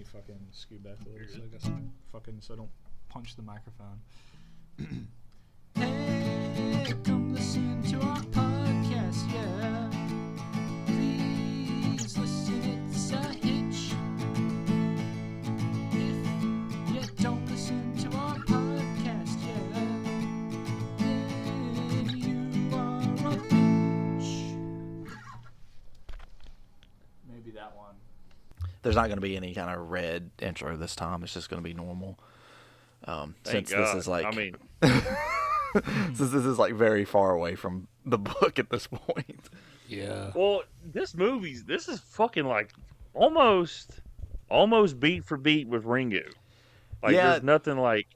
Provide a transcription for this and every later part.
me fucking scoot back a little so I guess so I don't punch the microphone. Hey, come listen to our podcast, yeah. Please listen, it's a hitch. If you don't listen to our podcast, yeah, then you are a bitch. Maybe that one. There's not going to be any kind of red intro this time. It's just going to be normal. Since this is like, since this is like very far away from the book at this point. Yeah. Well, this is fucking like almost beat for beat with Ringu. Like, Yeah. there's nothing like.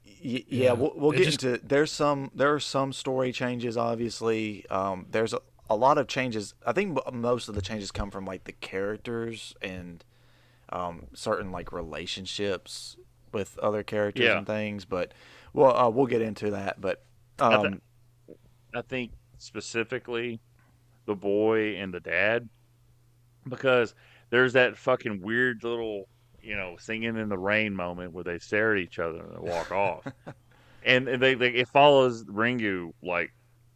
Yeah, we'll get into. There are some story changes. Obviously, there's a lot of changes. I think most of the changes come from like the characters and certain like relationships with other characters and things. But we'll get into that. But I think specifically the boy and the dad, because there's that fucking weird little, singing in the rain moment where they stare at each other and they walk off, and it follows Ringu like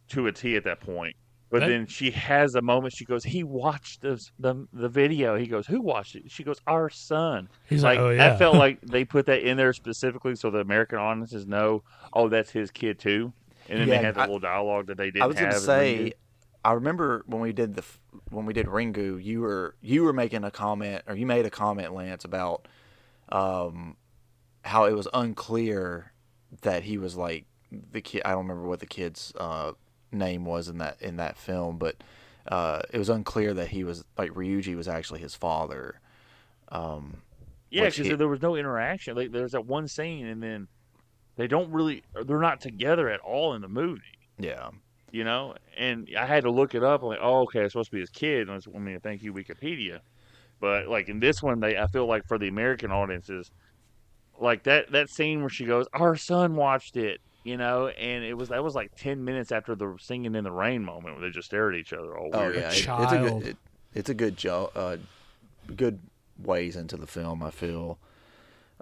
to a T at that point. But then she has a moment. She goes, "He watched the video." He goes, "Who watched it?" She goes, "Our son." He's like, "Oh yeah." I felt like they put that in there specifically so the American audiences know, oh, that's his kid too. And then they had the little dialogue that they didn't have. I was going to say, I remember when we did Ringu, you were making a comment, or you made a comment, Lance, about how it was unclear that he was like the kid. I don't remember what the kid's name was in that film, but it was unclear that he was like Ryuji was actually his father. Yeah, because there was no interaction. Like, there's that one scene, and then they're not together at all in the movie. Yeah. And I had to look it up. I'm like, oh, okay, it's supposed to be his kid. And thank you, Wikipedia. But like in this one, I feel like for the American audiences, like that scene where she goes, "Our son watched it," and that was like 10 minutes after the singing in the rain moment where they just stare at each other all weird. Oh yeah, it's a good job, good ways into the film, I feel.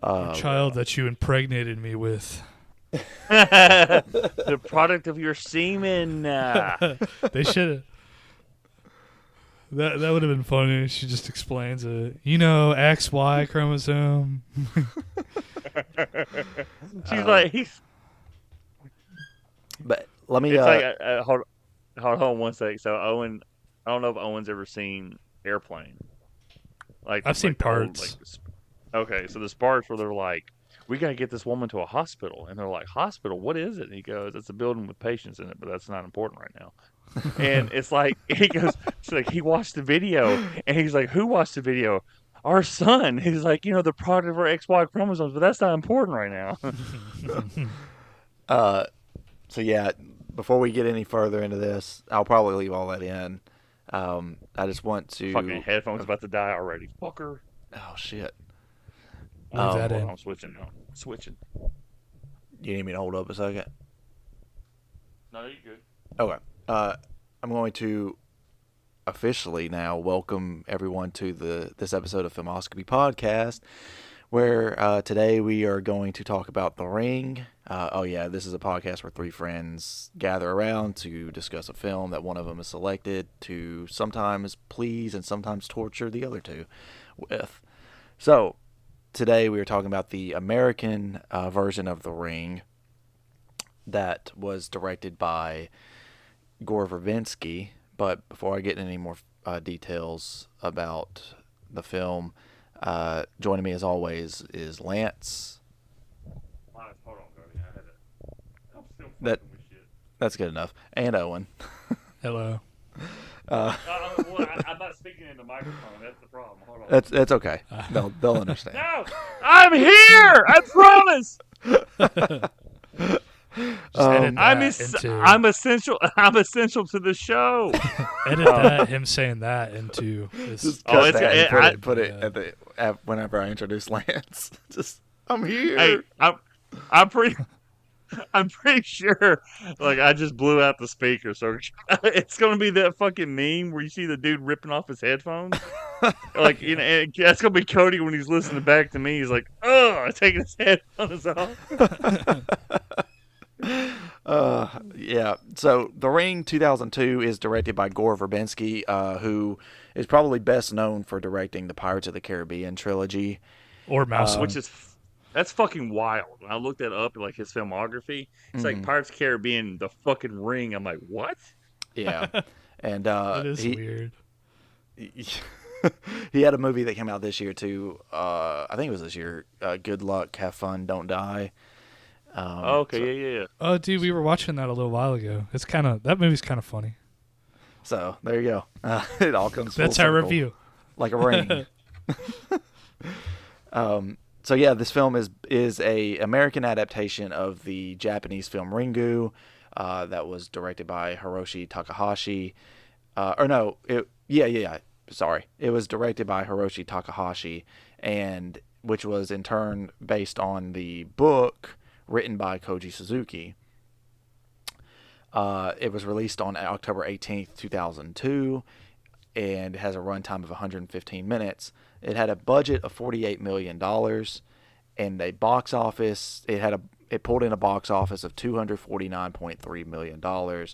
A child that you impregnated me with. The product of your semen. They should have. That would have been funny. She just explains it. XY chromosome. She's like, But let me. It's like, hold on one sec. So Owen, I don't know if Owen's ever seen Airplane. Like, I've seen parts. Okay, so there's parts where they're like, "We gotta get this woman to a hospital," and they're like, "Hospital? What is it?" And he goes, "It's a building with patients in it, but that's not important right now." And it's like it's like he watched the video, and he's like, "Who watched the video?" "Our son." He's like, "The product of our XY chromosomes, but that's not important right now." So yeah, before we get any further into this, I'll probably leave all that in. I just want to. Fucking headphones about to die already, fucker. Oh shit. Leave that in. I'm switching now. Switching. You need me to hold up a second? No, you're good. Okay. I'm going to officially now welcome everyone to this episode of Filmoscopy Podcast, where today we are going to talk about The Ring. This is a podcast where three friends gather around to discuss a film that one of them is selected to sometimes please and sometimes torture the other two with. So, today we are talking about the American version of The Ring that was directed by Gore Verbinski. But before I get any more details about the film, joining me as always is Lance. Hold on, Cody. I'm still fucking with shit. That's good enough. And Owen. Hello. I'm not speaking in the microphone. That's the problem. Hold on. That's okay. They'll understand. No, I'm here. I promise. I'm essential. I'm essential to the show. Edit that. Him saying that into this. Just cut that. Put it at whenever I introduce Lance. Just I'm here. Hey, I'm pretty. I'm pretty sure, like, I just blew out the speaker, so it's gonna be that fucking meme where you see the dude ripping off his headphones. Like, you know, and that's gonna be Cody when he's listening back to me. He's like, "Oh, taking his headphones off." Yeah. So, The Ring 2002 is directed by Gore Verbinski, who is probably best known for directing the Pirates of the Caribbean trilogy. Or Mouse Which Hunt. is that's fucking wild. When I looked that up, like his filmography, it's like Pirates of the Caribbean, The fucking Ring. I'm like, what? Yeah. And That is he weird. he had a movie that came out this year too. I think it was this year. Good Luck, Have Fun, Don't Die. Okay, yeah. Oh, dude, we were watching that a little while ago. That movie's kind of funny. So there you go. It all comes. That's full our circle, review. like a ring. So yeah, this film is a American adaptation of the Japanese film Ringu, that was directed by Hiroshi Takahashi. Sorry, it was directed by Hiroshi Takahashi, and which was in turn based on the book written by Koji Suzuki. It was released on October 18th, 2002, and it has a runtime of 115 minutes. It had a budget of $48 million, and a box office. It pulled in a box office of $249.3 million,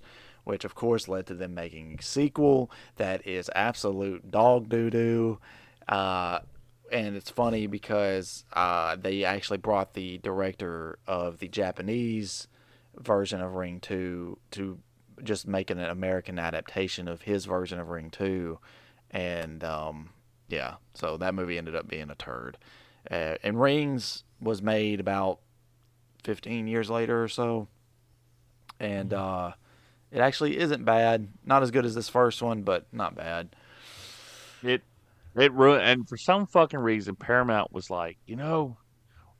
which of course led to them making a sequel that is absolute dog doo doo. And it's funny because they actually brought the director of the Japanese version of Ring 2 to just make an American adaptation of his version of Ring 2. And yeah, so that movie ended up being a turd. And Rings was made about 15 years later or so. And it actually isn't bad. Not as good as this first one, but not bad. It ruined, and for some fucking reason, Paramount was like,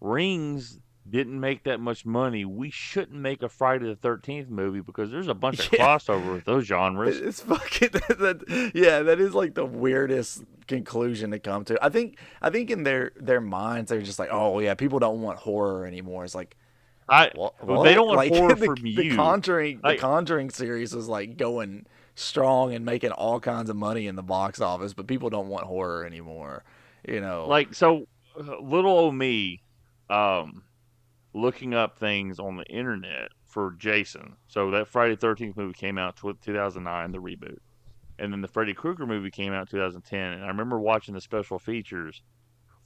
Rings didn't make that much money. We shouldn't make a Friday the 13th movie because there's a bunch of Yeah. crossover with those genres. It's fucking that is like the weirdest conclusion to come to. I think in their minds they're just like, oh yeah, people don't want horror anymore. It's like, what? They don't want Like, horror the, from the you. Conjuring Like, the Conjuring series is like going strong and making all kinds of money in the box office, but people don't want horror anymore. so little old me, um, looking up things on the internet for Jason. So that Friday the 13th movie came out 2009, the reboot. And then the Freddy Krueger movie came out 2010. And I remember watching the special features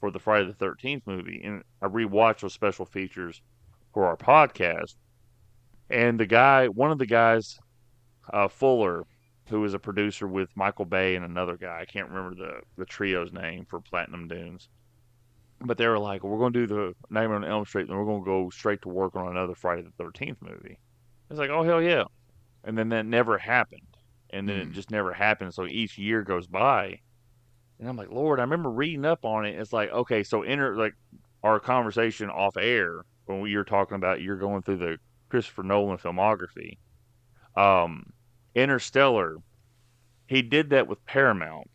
for the Friday the 13th movie. And I rewatched those special features for our podcast. And one of the guys, Fuller, who was a producer with Michael Bay and another guy, I can't remember the trio's name for Platinum Dunes. But they were like, we're going to do the Nightmare on Elm Street, and we're going to go straight to work on another Friday the 13th movie. It's like, oh, hell yeah. And then that never happened. And then it just never happened. So each year goes by. And I'm like, Lord, I remember reading up on it. It's like, okay, so like our conversation off air when we were talking about you're going through the Christopher Nolan filmography. Interstellar, he did that with Paramount.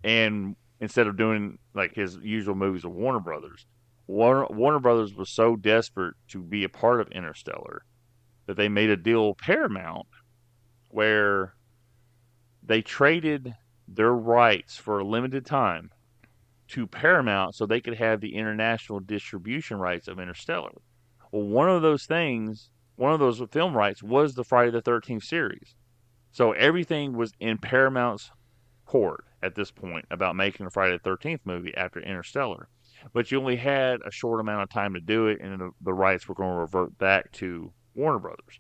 And instead of doing like his usual movies with Warner Brothers, Warner Brothers was so desperate to be a part of Interstellar that they made a deal with Paramount where they traded their rights for a limited time to Paramount so they could have the international distribution rights of Interstellar. Well, one of those film rights was the Friday the 13th series. So everything was in Paramount's court at this point about making a Friday the 13th movie after Interstellar. But you only had a short amount of time to do it, and the rights were going to revert back to Warner Brothers.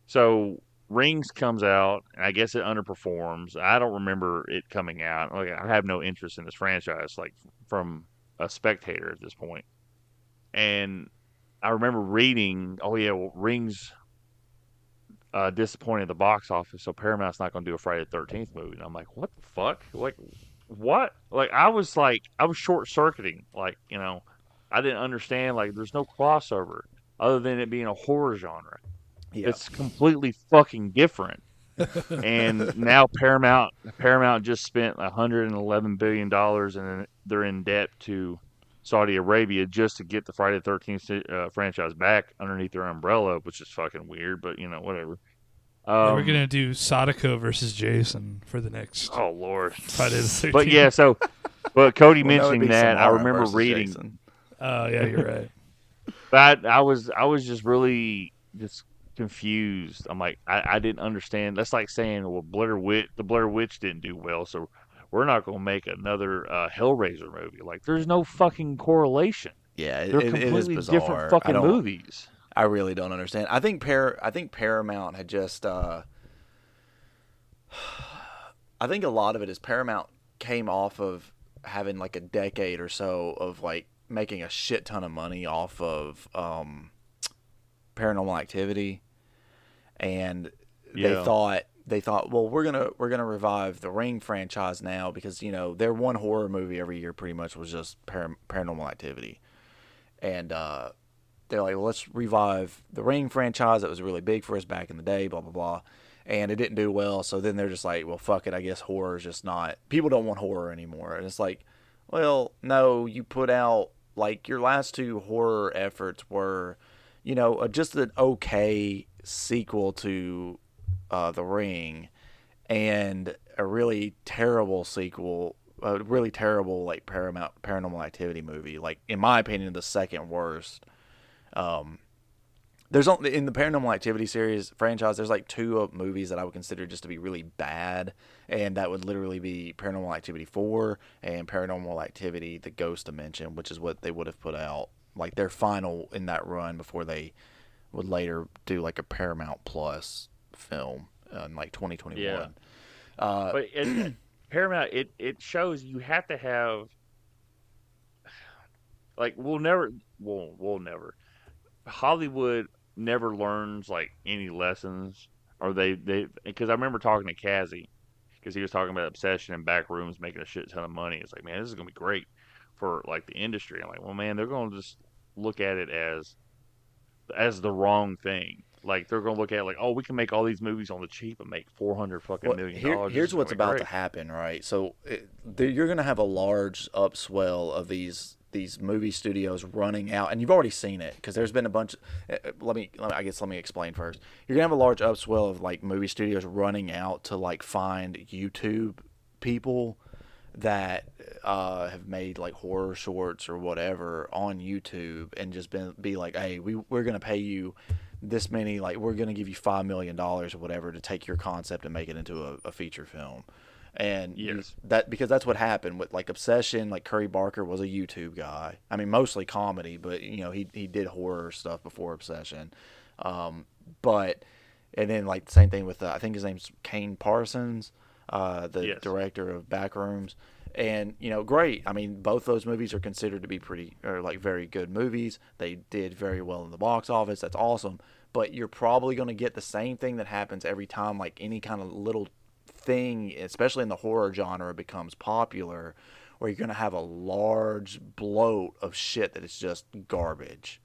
So Rings comes out, and I guess it underperforms. I don't remember it coming out. Like, I have no interest in this franchise, like from a spectator at this point. And I remember reading, oh yeah, well, Rings disappointed at the box office, so Paramount's not going to do a Friday the 13th movie. And I'm like, what the fuck? Like, what? I was short circuiting. I didn't understand. Like, there's no crossover other than it being a horror genre. Yeah. It's completely fucking different. And now Paramount just spent $111 billion, and they're in debt to Saudi Arabia just to get the Friday the 13th franchise back underneath their umbrella, which is fucking weird, but whatever. Yeah, we're gonna do Sadako versus Jason for the next Oh Lord. Friday the 13th. But yeah, but Cody Well, no, it'd mentioning be that, I Samara remember versus reading. Jason. Oh yeah, you're right. But I was just really just confused. I'm like, I didn't understand. That's like saying, well, the Blair Witch didn't do well, so we're not going to make another Hellraiser movie. Like, there's no fucking correlation. Yeah, They're it is completely different bizarre. fucking movies. I really don't understand. I think Paramount had just I think a lot of it is Paramount came off of having like a decade or so of like making a shit ton of money off of Paranormal Activity, and Yeah. they thought, well, we're gonna revive the Ring franchise now because their one horror movie every year pretty much was just Paranormal Activity, and they're like, well, let's revive the Ring franchise that was really big for us back in the day, blah blah blah, and it didn't do well. So then they're just like, well, fuck it, I guess horror is just not. People don't want horror anymore, and it's like, well, no, you put out like your last two horror efforts were, just an okay sequel to The Ring, and a really terrible sequel, a really terrible like Paranormal Activity movie. Like in my opinion, the second worst. Um, there's only in the Paranormal Activity series franchise. There's like two movies that I would consider just to be really bad, and that would literally be Paranormal Activity 4 and Paranormal Activity: The Ghost Dimension, which is what they would have put out like their final in that run before they would later do like a Paramount Plus film in like 2021. Yeah. Uh, But Paramount, it shows you have to have, like, we'll never. Hollywood never learns like any lessons, or they because I remember talking to Kazzy because he was talking about Obsession and back rooms making a shit ton of money. It's like, man, this is gonna be great for like the industry. I'm like, well, man, they're gonna just look at it as the wrong thing. Like they're gonna look at it like, oh, we can make all these movies on the cheap and make 400 fucking Well, million dollars. This here's is what's gonna be about to great. happen, right? So you're going to have a large upswell of these movie studios running out, and you've already seen it because there's been a bunch. Let me explain first. You're going to have a large upswell of like movie studios running out to like find YouTube people that have made like horror shorts or whatever on YouTube and just be like, hey, we're going to pay you this many, like we're going to give you $5 million or whatever to take your concept and make it into a feature film. And Yes. that because that's what happened with like Obsession. Like Curry Barker was a YouTube guy. I mean, mostly comedy, but he did horror stuff before Obsession. But and then like the same thing with I think his name's Kane Parsons, the Yes. director of Backrooms. And great. I mean, both those movies are considered to be like very good movies. They did very well in the box office. That's awesome. But you're probably going to get the same thing that happens every time, like any kind of little thing, especially in the horror genre, becomes popular, where you're going to have a large bloat of shit that is just garbage,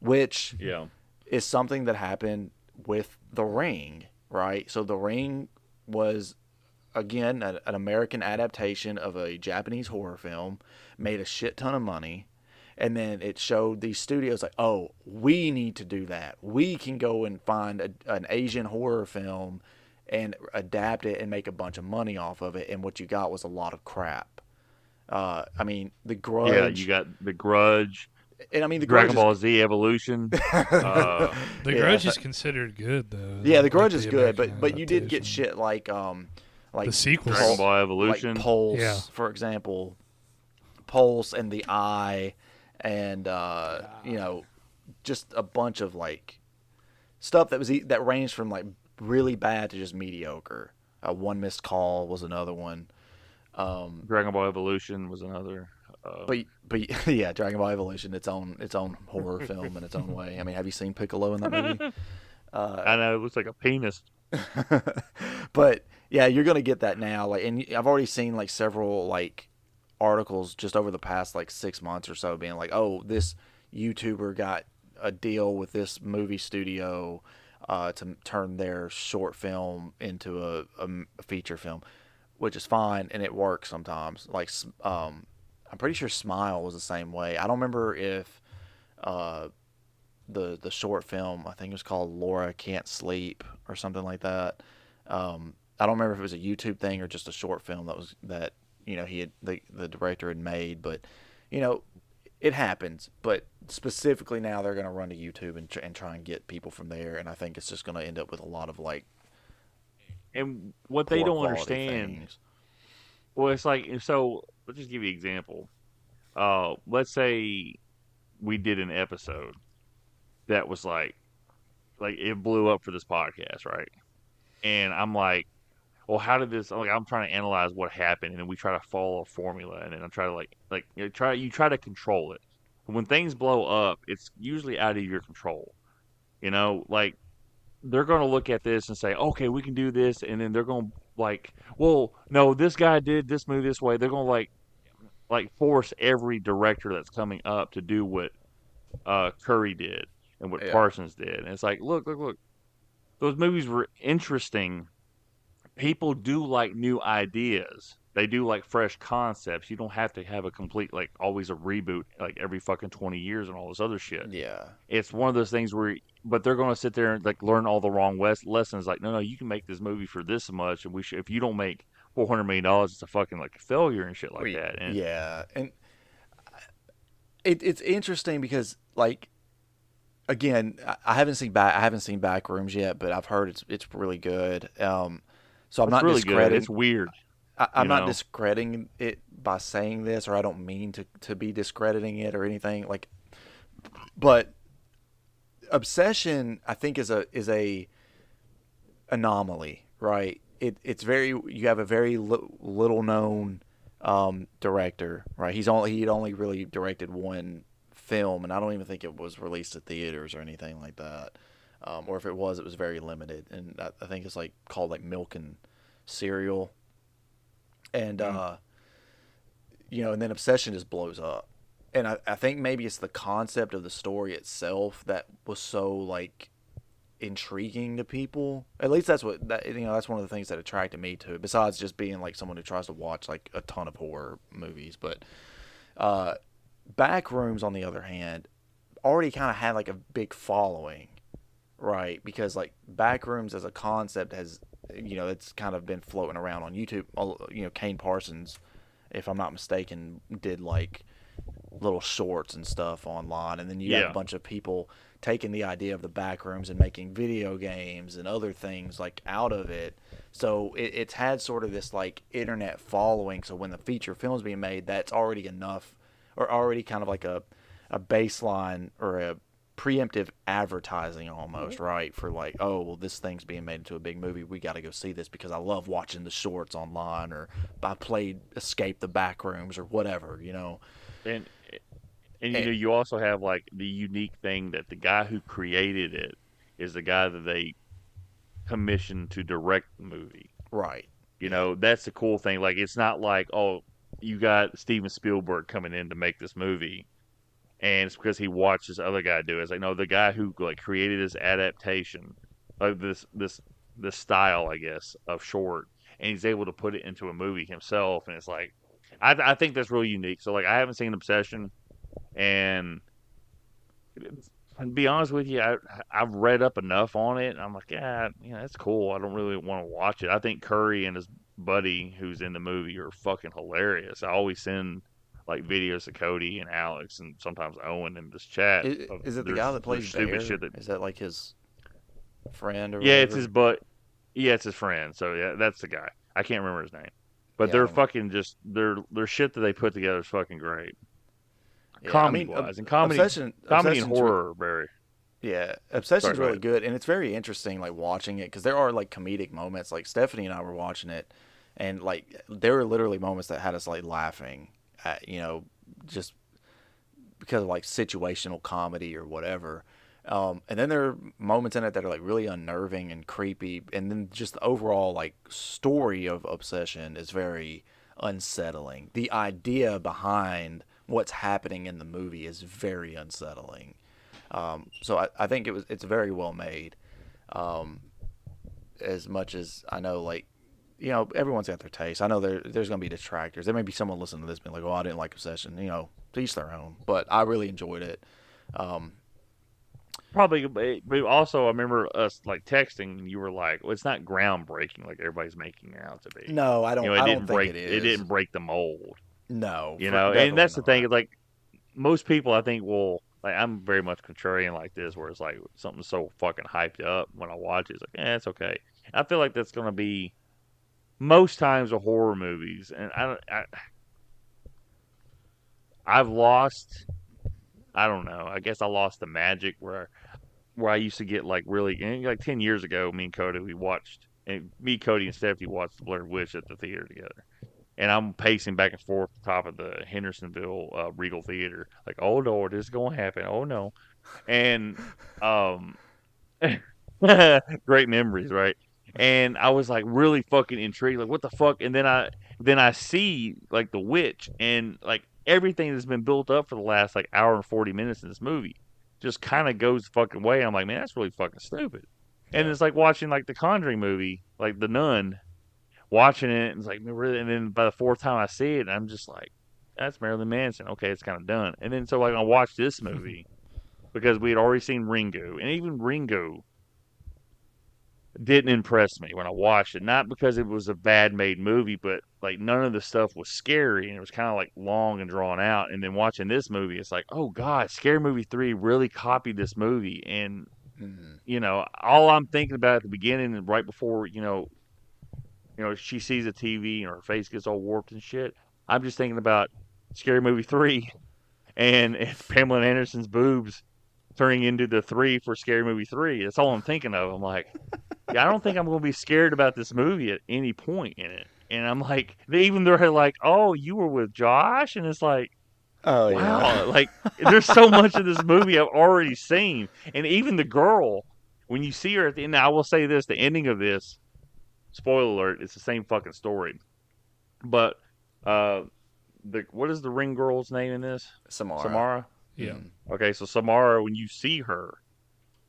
which Yeah. is something that happened with The Ring, right? So The Ring was again an American adaptation of a Japanese horror film, made a shit ton of money, and then it showed these studios like, oh, we need to do that. We can go and find an Asian horror film and adapt it and make a bunch of money off of it. And what you got was a lot of crap. I mean, The Yeah. You Grudge, got The Grudge, and I mean, The Grudge Dragon is Ball Z Evolution. Uh, The yeah, Grudge is considered good though. yeah, The like Grudge is the good, American but you did get adaptation. shit like The sequels. Dragon Ball like Evolution. Pulse, Yeah. for example, Pulse and The Eye, and just a bunch of like stuff that that ranged from like really bad to just mediocre. One Missed Call was another one. Dragon Ball Evolution was another. But yeah, Dragon Ball Evolution, its own horror film in its own way. I mean, have you seen Piccolo in that movie? I know it looks like a penis. But yeah, you're gonna get that now. Like, and I've already seen like several like articles just over the past like 6 months or so, being like, oh, this YouTuber got a deal with this movie studio to turn their short film into a feature film, which is fine and it works sometimes. Like I'm pretty sure Smile was the same way. I don't remember if uh, the short film, I think it was called Laura Can't Sleep or something like that. I don't remember if it was a YouTube thing or just a short film that he had the director had made, but you know it happens. But specifically now they're going to run to YouTube and try and get people from there, and I think it's just going to end up with a lot of like And what they poor don't quality understand, things. well, it's like, so let's just give you an example. Let's say we did an episode that was like it blew up for this podcast, right? And I'm like, well, how did this? Like, I'm trying to analyze what happened, and then we try to follow a formula, and then I try to you try to control it. When things blow up, it's usually out of your control. Like they're going to look at this and say, okay, we can do this, and then they're going to like, well, no, this guy did this move this way. They're going to like force every director that's coming up to do what Curry did and what Yeah, Parsons did. And it's like, look. Those movies were interesting. People do like new ideas. They do like fresh concepts. You don't have to have a complete like always a reboot like every fucking 20 years and all this other shit. yeah. It's one of those things where but they're going to sit there and like learn all the wrong lessons like no, you can make this movie for this much and we should if you don't make $400 million it's a fucking like a failure and shit like that. And Yeah, and it's interesting because like again, I haven't seen Backrooms yet, but I've heard it's really good. So I'm it's not really good. discrediting It's weird, I'm you not know. discrediting it by saying this, or I don't mean to be discrediting it or anything like. But Obsession, I think, is a anomaly, right? It's very you have a very little known director, right? He'd only really directed one film, and I don't even think it was released at theaters or anything like that. Or if it was very limited, and I think it's like called like Milk and Cereal, and Mm. and then Obsession just blows up. And I think maybe it's the concept of the story itself that was so like intriguing to people. At least that's one of the things that attracted me to it. Besides just being like someone who tries to watch like a ton of horror movies, but uh, Backrooms on the other hand already kind of had like a big following, right? Because like Backrooms as a concept has it's kind of been floating around on YouTube. Kane Parsons, if I'm not mistaken, did like little shorts and stuff online, and then you have a Yeah. bunch of people taking the idea of the back rooms and making video games and other things like out of it. So it's had sort of this like internet following. So when the feature film's being made, that's already enough, or already kind of like a baseline or a preemptive advertising almost, right? For like, oh well, this thing's being made into a big movie. We got to go see this because I love watching the shorts online, or I played Escape the Backrooms or whatever. And and And, you also have like the unique thing that the guy who created it is the guy that they commissioned to direct the movie. right. Yeah. That's the cool thing. Like it's not like, oh, you got Steven Spielberg coming in to make this movie and it's because he watched this other guy do it. It's like no, the guy who like created this adaptation of this style, I guess, of short, and he's able to put it into a movie himself, and it's like I think that's really unique. So like I haven't seen Obsession, and to be honest with you, I've read up enough on it. And I'm like, yeah, that's cool. I don't really want to watch it. I think Curry and his buddy who's in the movie are fucking hilarious. I always send like videos to Cody and Alex and sometimes Owen in this chat of Is it the guy there's that there's plays stupid shit Bear? that Is that like his friend or yeah, it's his whatever? butt. Yeah, it's his friend. So yeah, that's the guy. I can't remember his name, but Yeah, I they're don't. fucking just their shit that they put together is fucking great, Yeah, I comedy mean, wise, and comedy and horror are very. yeah, Sorry, Obsession's go really ahead. good, and it's very interesting like watching it because there are like comedic moments. Like Stephanie and I were watching it, and like there were literally moments that had us like laughing at just because of like situational comedy or whatever. And then there are moments in it that are like really unnerving and creepy, and then just the overall like story of Obsession is very unsettling. The idea behind what's happening in the movie is very unsettling. So I think it's very well made. As much as I know, like everyone's got their taste. I know there's going to be detractors. There may be someone listening to this being like, "Oh, I didn't like Obsession." To each their own. But I really enjoyed it. Um, Probably, but also I remember us like texting, and you were like, "Well, it's not groundbreaking like everybody's making it out to be." no, I It don't didn't think break. it It is. didn't break the mold. No, And definitely that's the thing. not. Is like most people, I think, will like. I'm very much contrarian like this, where it's like something's so fucking hyped up when I watch it, it's like, it's okay. I feel like that's gonna be most times with horror movies, and I've lost. I don't know. I guess I lost the magic where I used to get like really like 10 years ago. Me and Cody we watched, and me, Cody, and Stephanie watched the Blair Witch at the theater together. And I'm pacing back and forth at the top of the Hendersonville Regal Theater, like, oh Lord, this is gonna happen. Oh no. And um, great memories, right? And I was like really fucking intrigued, like what the fuck? And then I see like the witch and like everything that's been built up for the last like hour and 40 minutes in this movie just kind of goes the fucking way. I'm like, man, that's really fucking stupid. And Yeah. it's like watching like the Conjuring movie, like The Nun, watching it, and it's like, really. And then by the fourth time I see it, I'm just like, that's Marilyn Manson. Okay, it's kind of done. And then so like I watched this movie because we had already seen Ringo, and even Ringo didn't impress me when I watched it. Not because it was a bad made movie, but like none of the stuff was scary, and it was kind of like long and drawn out. And then watching this movie, it's like, oh god, Scary Movie 3 really copied this movie. And Mhm. all I'm thinking about at the beginning and right before she sees the TV and her face gets all warped and shit. I'm just thinking about Scary Movie 3 and Pamela Anderson's boobs turning into the 3 for Scary Movie 3. That's all I'm thinking of. I'm like, yeah, I don't think I'm going to be scared about this movie at any point in it. And I'm like, they're like, oh, you were with Josh? And it's like, Oh yeah. wow, like, there's so much of this movie I've already seen. And even the girl, when you see her at the end, now I will say this, the ending of this, spoiler alert, it's the same fucking story. But uh what is the ring girl's name in this? Samara. Samara? Yeah. Mhm. Okay, so Samara, when you see her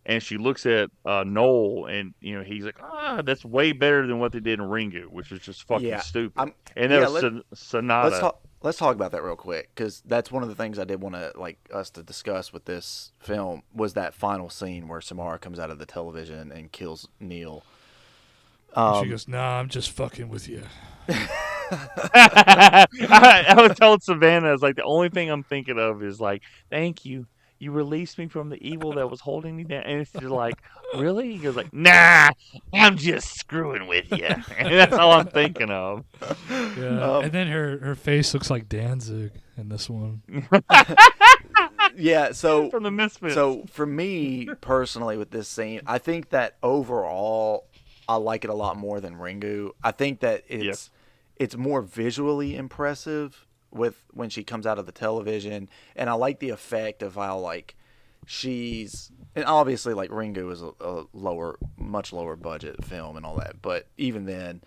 and she looks at Noel, and he's like, that's way better than what they did in Ringu, which was just fucking Yeah. stupid. I'm. And that Yeah. was Let's Sonata. talk. Let's talk about that real quick because that's one of the things I did want to like us to discuss with this film was that final scene where Samara comes out of the television and kills Neil. And she goes, "Nah, I'm just fucking with you." I was telling Savannah, it's like the only thing I'm thinking of is like, thank you. You released me from the evil that was holding me down. And it's just like, really? He goes like, nah, I'm just screwing with you. And that's all I'm thinking of. Yeah, and then her face looks like Danzig in this one. Yeah. So From the Misfits. So for me personally, with this scene, I think that overall, I like it a lot more than Ringu. I think that Yes. it's more visually impressive with when she comes out of the television, and I like the effect of how like she's and obviously like Ringu is a much lower budget film and all that, but even then,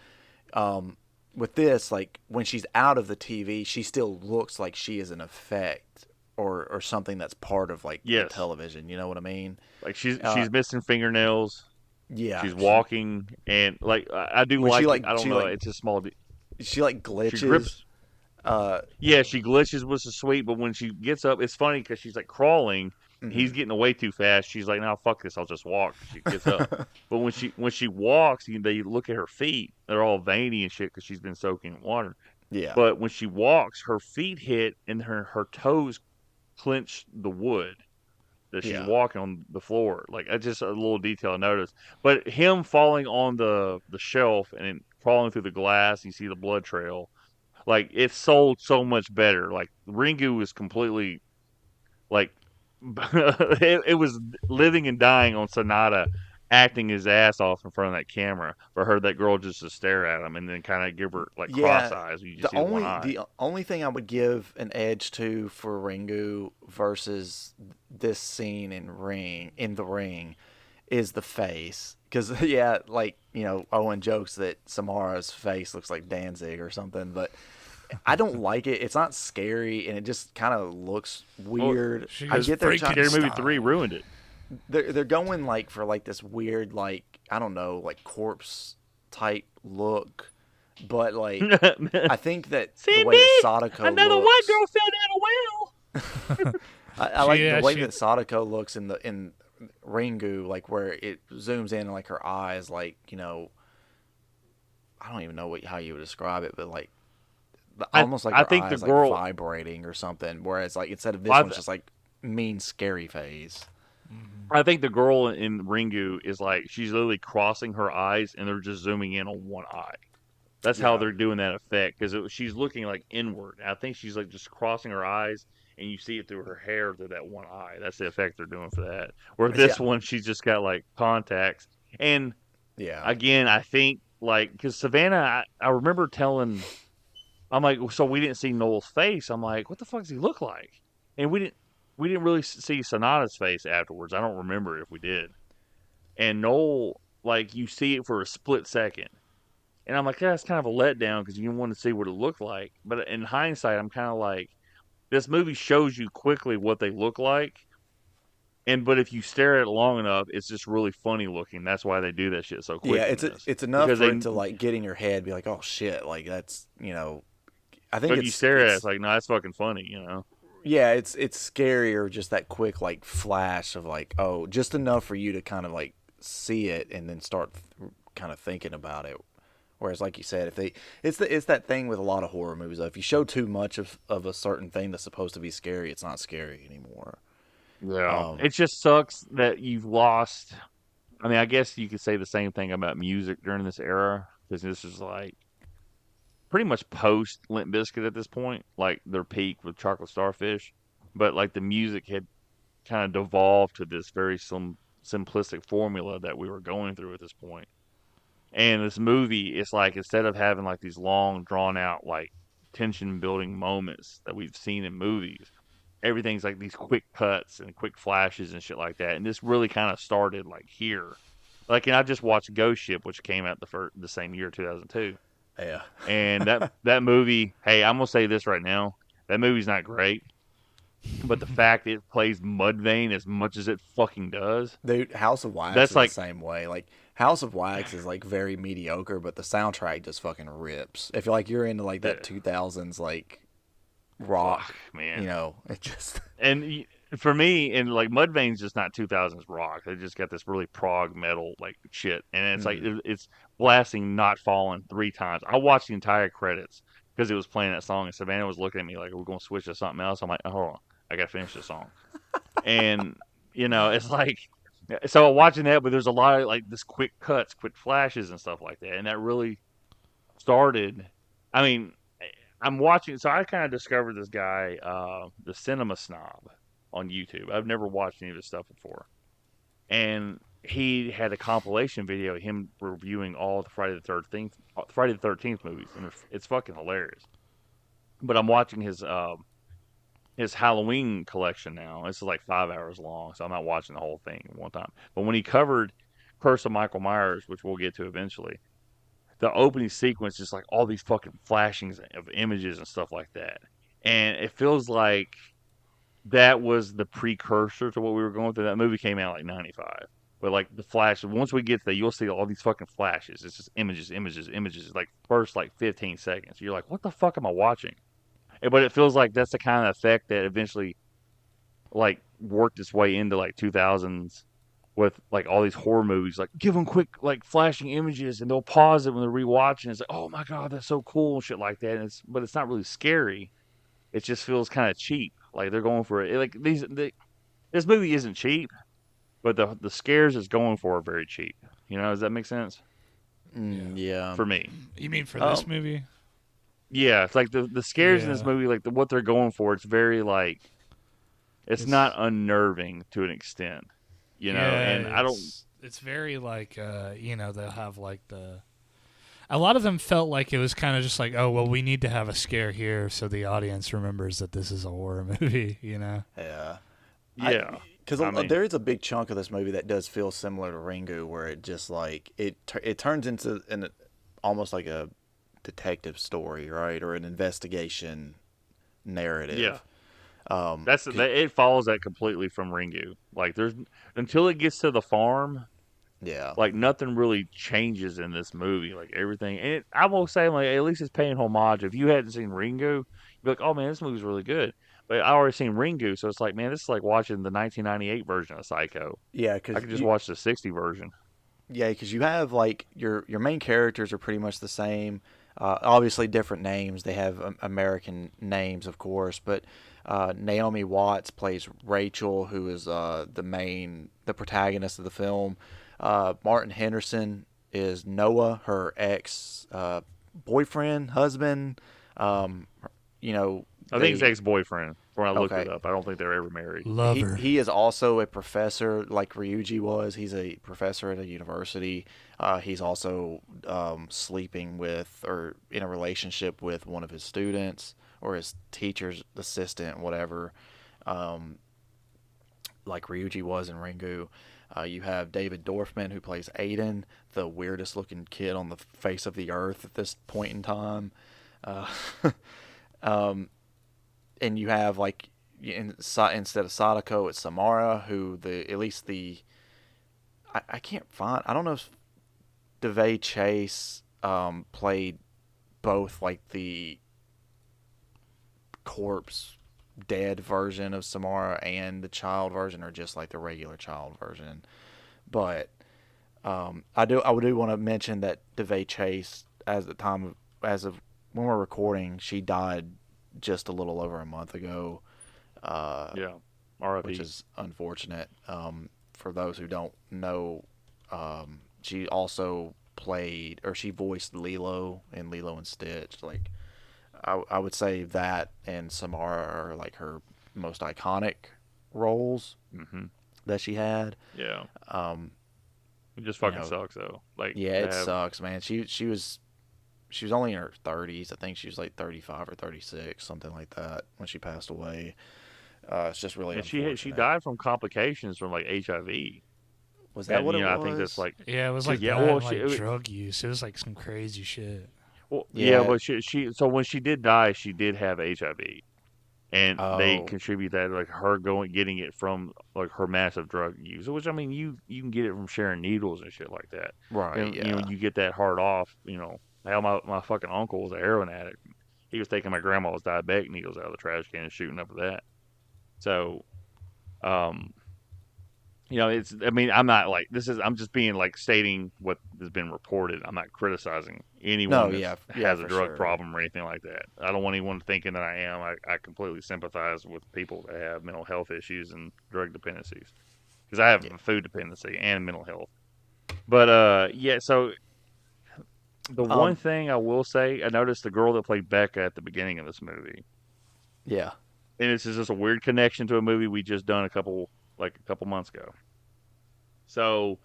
with this, like when she's out of the TV, she still looks like she is an effect or something that's part of like the Yes. television. You know what I mean? Like she's Uh, missing fingernails. yeah. She's walking, and like I do When she like it. like I don't know. It's a small. she like She glitches. grips. Uh, Yeah, she glitches, which is sweet. But when she gets up, it's funny because she's like crawling. He's mhm. getting away too fast. She's like, "No, fuck this. I'll just walk." She gets up. But when she walks, they look at her feet. They're all veiny and shit because she's been soaking in water. Yeah. But when she walks, her feet hit and her toes clench the wood that she's Yeah. walking on the floor. Like that's just a little detail I noticed. But him falling on the shelf and then crawling through the glass, you see the blood trail. Like it's sold so much better. Like Ringu was completely like it was living and dying on Sonata acting his ass off in front of that camera for her that girl just to stare at him and then kind of give her like cross Yeah. eyes. You just see the one eye. The only thing I would give an edge to for Ringu versus this scene in the ring is the face. Because yeah, like Owen jokes that Samara's face looks like Danzig or something, but I don't like it. It's not scary, and it just kind of looks Well, weird. She I goes, get their "Freaking Scary Movie style." 3 ruined it. they're going like for like this weird like I don't know like corpse type look, But like, I think that the See way that me? Sadako Another white looks, girl fell down a well. I like the way She that Sadako looks in Ringu, like where it zooms in and like her eyes, like I don't even know how you would describe it, but like almost like I her think the eyes like girl. vibrating or something. Whereas like instead of this I, one's just like mean scary face. I think the girl in Ringu is like she's literally crossing her eyes and they're just zooming in on one eye. That's how Yeah. they're doing that effect because she's looking like inward. I think she's like just crossing her eyes and you see it through her hair through that one eye. That's the effect they're doing for that. Where Yeah. this one, she's just got like contacts. And Yeah. again, I think like because Savannah, I remember telling, I'm like, so we didn't see Noel's face. I'm like, what the fuck does he look like? And we didn't really see Sonata's face afterwards. I don't remember if we did. And Noel, like, you see it for a split second. And I'm like, yeah, that's kind of a letdown because you want to see what it looked like. But in hindsight, I'm kind of like, this movie shows you quickly what they look like. But if you stare at it long enough, it's just really funny looking. That's why they do that shit so Yeah, quick in this. it's enough Because for they, it to like get in your head, be like, oh shit, like that's I think if you stare at it, it's like, no, that's fucking funny. yeah, it's scary or just that quick like flash of like, oh, just enough for you to kind of like see it and then start kind of thinking about it. Whereas, like you said, if they, it's that thing with a lot of horror movies. Though. If you show too much of a certain thing that's supposed to be scary, it's not scary anymore. Yeah. Um, It just sucks that you've lost. I mean, I guess you could say the same thing about music during this era because this is like pretty much post Limp Bizkit at this point, like their peak with Chocolate Starfish. But like the music had kind of devolved to this very simplistic formula that we were going through at this point. And this movie, it's like instead of having like these long, drawn out, like tension building moments that we've seen in movies, everything's like these quick cuts and quick flashes and shit like that. And this really kind of started like here. Like, and I just watched Ghost Ship, which came out the same year, 2002. yeah, And that movie, hey, I'm gonna say this right now, that movie's not great, but the fact it plays Mudvayne as much as it fucking does, dude, House of Wax that's is the like, same way. Like House of Wax is like very mediocre, but the soundtrack just fucking rips. If you're into like that 2000s like rock, fuck, man. it just And for me, and like Mudvayne's just not 2000s rock. They just got this really prog metal like shit, and it's like it's blasting "Not Fallen" 3 times. I watched the entire credits because it was playing that song, and Savannah was looking at me like, "We're gonna switch to something else." I'm like, oh, "Hold on, I gotta finish this song." And it's like so watching that, but there's a lot of like this quick cuts, quick flashes, and stuff like that, and that really started. I mean, I'm watching. So I kind of discovered this guy, the Cinema Snob, on YouTube. I've never watched any of his stuff before, and he had a compilation video of him reviewing all the Friday the 13th movies, and it's fucking hilarious. But I'm watching his Halloween collection now. This is like 5 hours long, so I'm not watching the whole thing at one time. But when he covered Curse of Michael Myers, which we'll get to eventually, the opening sequence is like all these fucking flashings of images and stuff like that. And it feels like that was the precursor to what we were going through. That movie came out like 95. But like the flash, once we get there, you'll see all these fucking flashes. It's just images, images, images. Like first like 15 seconds. You're like, what the fuck am I watching? But it feels like that's the kind of effect that eventually like worked its way into like 2000s with like all these horror movies, like give them quick like flashing images, and they'll pause it when they're rewatching. It's like, oh my god, that's so cool, and shit like that. But it's not really scary. It just feels kind of cheap. Like they're going for it. Like this movie isn't cheap, but the scares it's going for are very cheap. Does that make sense yeah. for me? You mean for Um, this movie? Yeah, it's like the scares in this Yeah. movie, like what they're going for. It's very like it's not It's unnerving to an extent. yeah, And I don't. it's very like they'll have like a lot of them felt like it was kind of just like, oh well, we need to have a scare here so the audience remembers that this is a horror movie, Yeah. Yeah, Because I mean, there is a big chunk of this movie that does feel similar to Ringu, where it just like it turns into almost like a detective story, right, or an investigation narrative. yeah. Um, It follows that completely from Ringu. Like there's until it gets to the farm, Yeah. Like nothing really changes in this movie. Like everything, and I will say, like at least it's paying homage. If you hadn't seen Ringu, you'd be like, "Oh man, this movie's really good." But I already seen Ringu, so it's like, man, this is like watching the 1998 version of Psycho. Yeah, I because could just watch the 60 version. yeah, because you have like your main characters are pretty much the same. Obviously, different names. They have American names, of course, but Naomi Watts plays Rachel, who is the protagonist of the film. Martin Henderson is Noah, her ex boyfriend, husband. Um, you know, I think it's they ex-boyfriend. When I looked it okay. up, I don't think they're ever married. Lover. He is also a professor like Ryuji was. He's a professor at a university. He's also sleeping with or in a relationship with one of his students or his teacher's assistant, whatever. Um, like Ryuji was in Ringu. You have David Dorfman who plays Aiden, the weirdest looking kid on the face of the earth at this point in time. Uh, um, and you have like instead of Sadako, it's Samara, who at least I can't find. I don't know if DeVay Chase played both like the corpse dead version of Samara and the child version, or just like the regular child version. But I do want to mention that DeVay Chase, as of when we're recording, she died just a little over a month ago. Yeah, Which R.I.P. is unfortunate. For those who don't know, she also she voiced Lilo in Lilo and Stitch. Like, I would say that and Samara are like her most iconic roles Hmm. that she had. Yeah, Um, it just you fucking know, sucks though. Like yeah, to it have, sucks, man. She was only in her 30s. I think she was like 35 or 36, something like that, when she passed away. It's just really and she unfortunate. died from complications from like HIV. Was that And what it I think that's was? like, Yeah, it was like yeah, that well, and like drug use. It was like some crazy shit. yeah, Yeah. but so when she did die, she did have HIV, and they Oh, contribute that like her getting it from like her massive drug use, which I mean you can get it from sharing needles and shit like that, right. and Yeah. you get that hard off. Hell, my fucking uncle was a heroin addict. He was taking my grandma's diabetic needles out of the trash can and shooting up with that. So, um, it's, I mean, I'm not like, I'm just being like stating what has been reported. I'm not criticizing No. anyone that Yeah. Yeah. has a For drug sure. problem or anything like that. I don't want anyone thinking that I am. I completely sympathize with people that have mental health issues and drug dependencies because I have Yeah. a food dependency and mental health. But, yeah, so the one Um. thing I will say, I noticed the girl that played Becca at the beginning of this movie, Yeah. and this is just a weird connection to a movie we just done a couple months ago. So,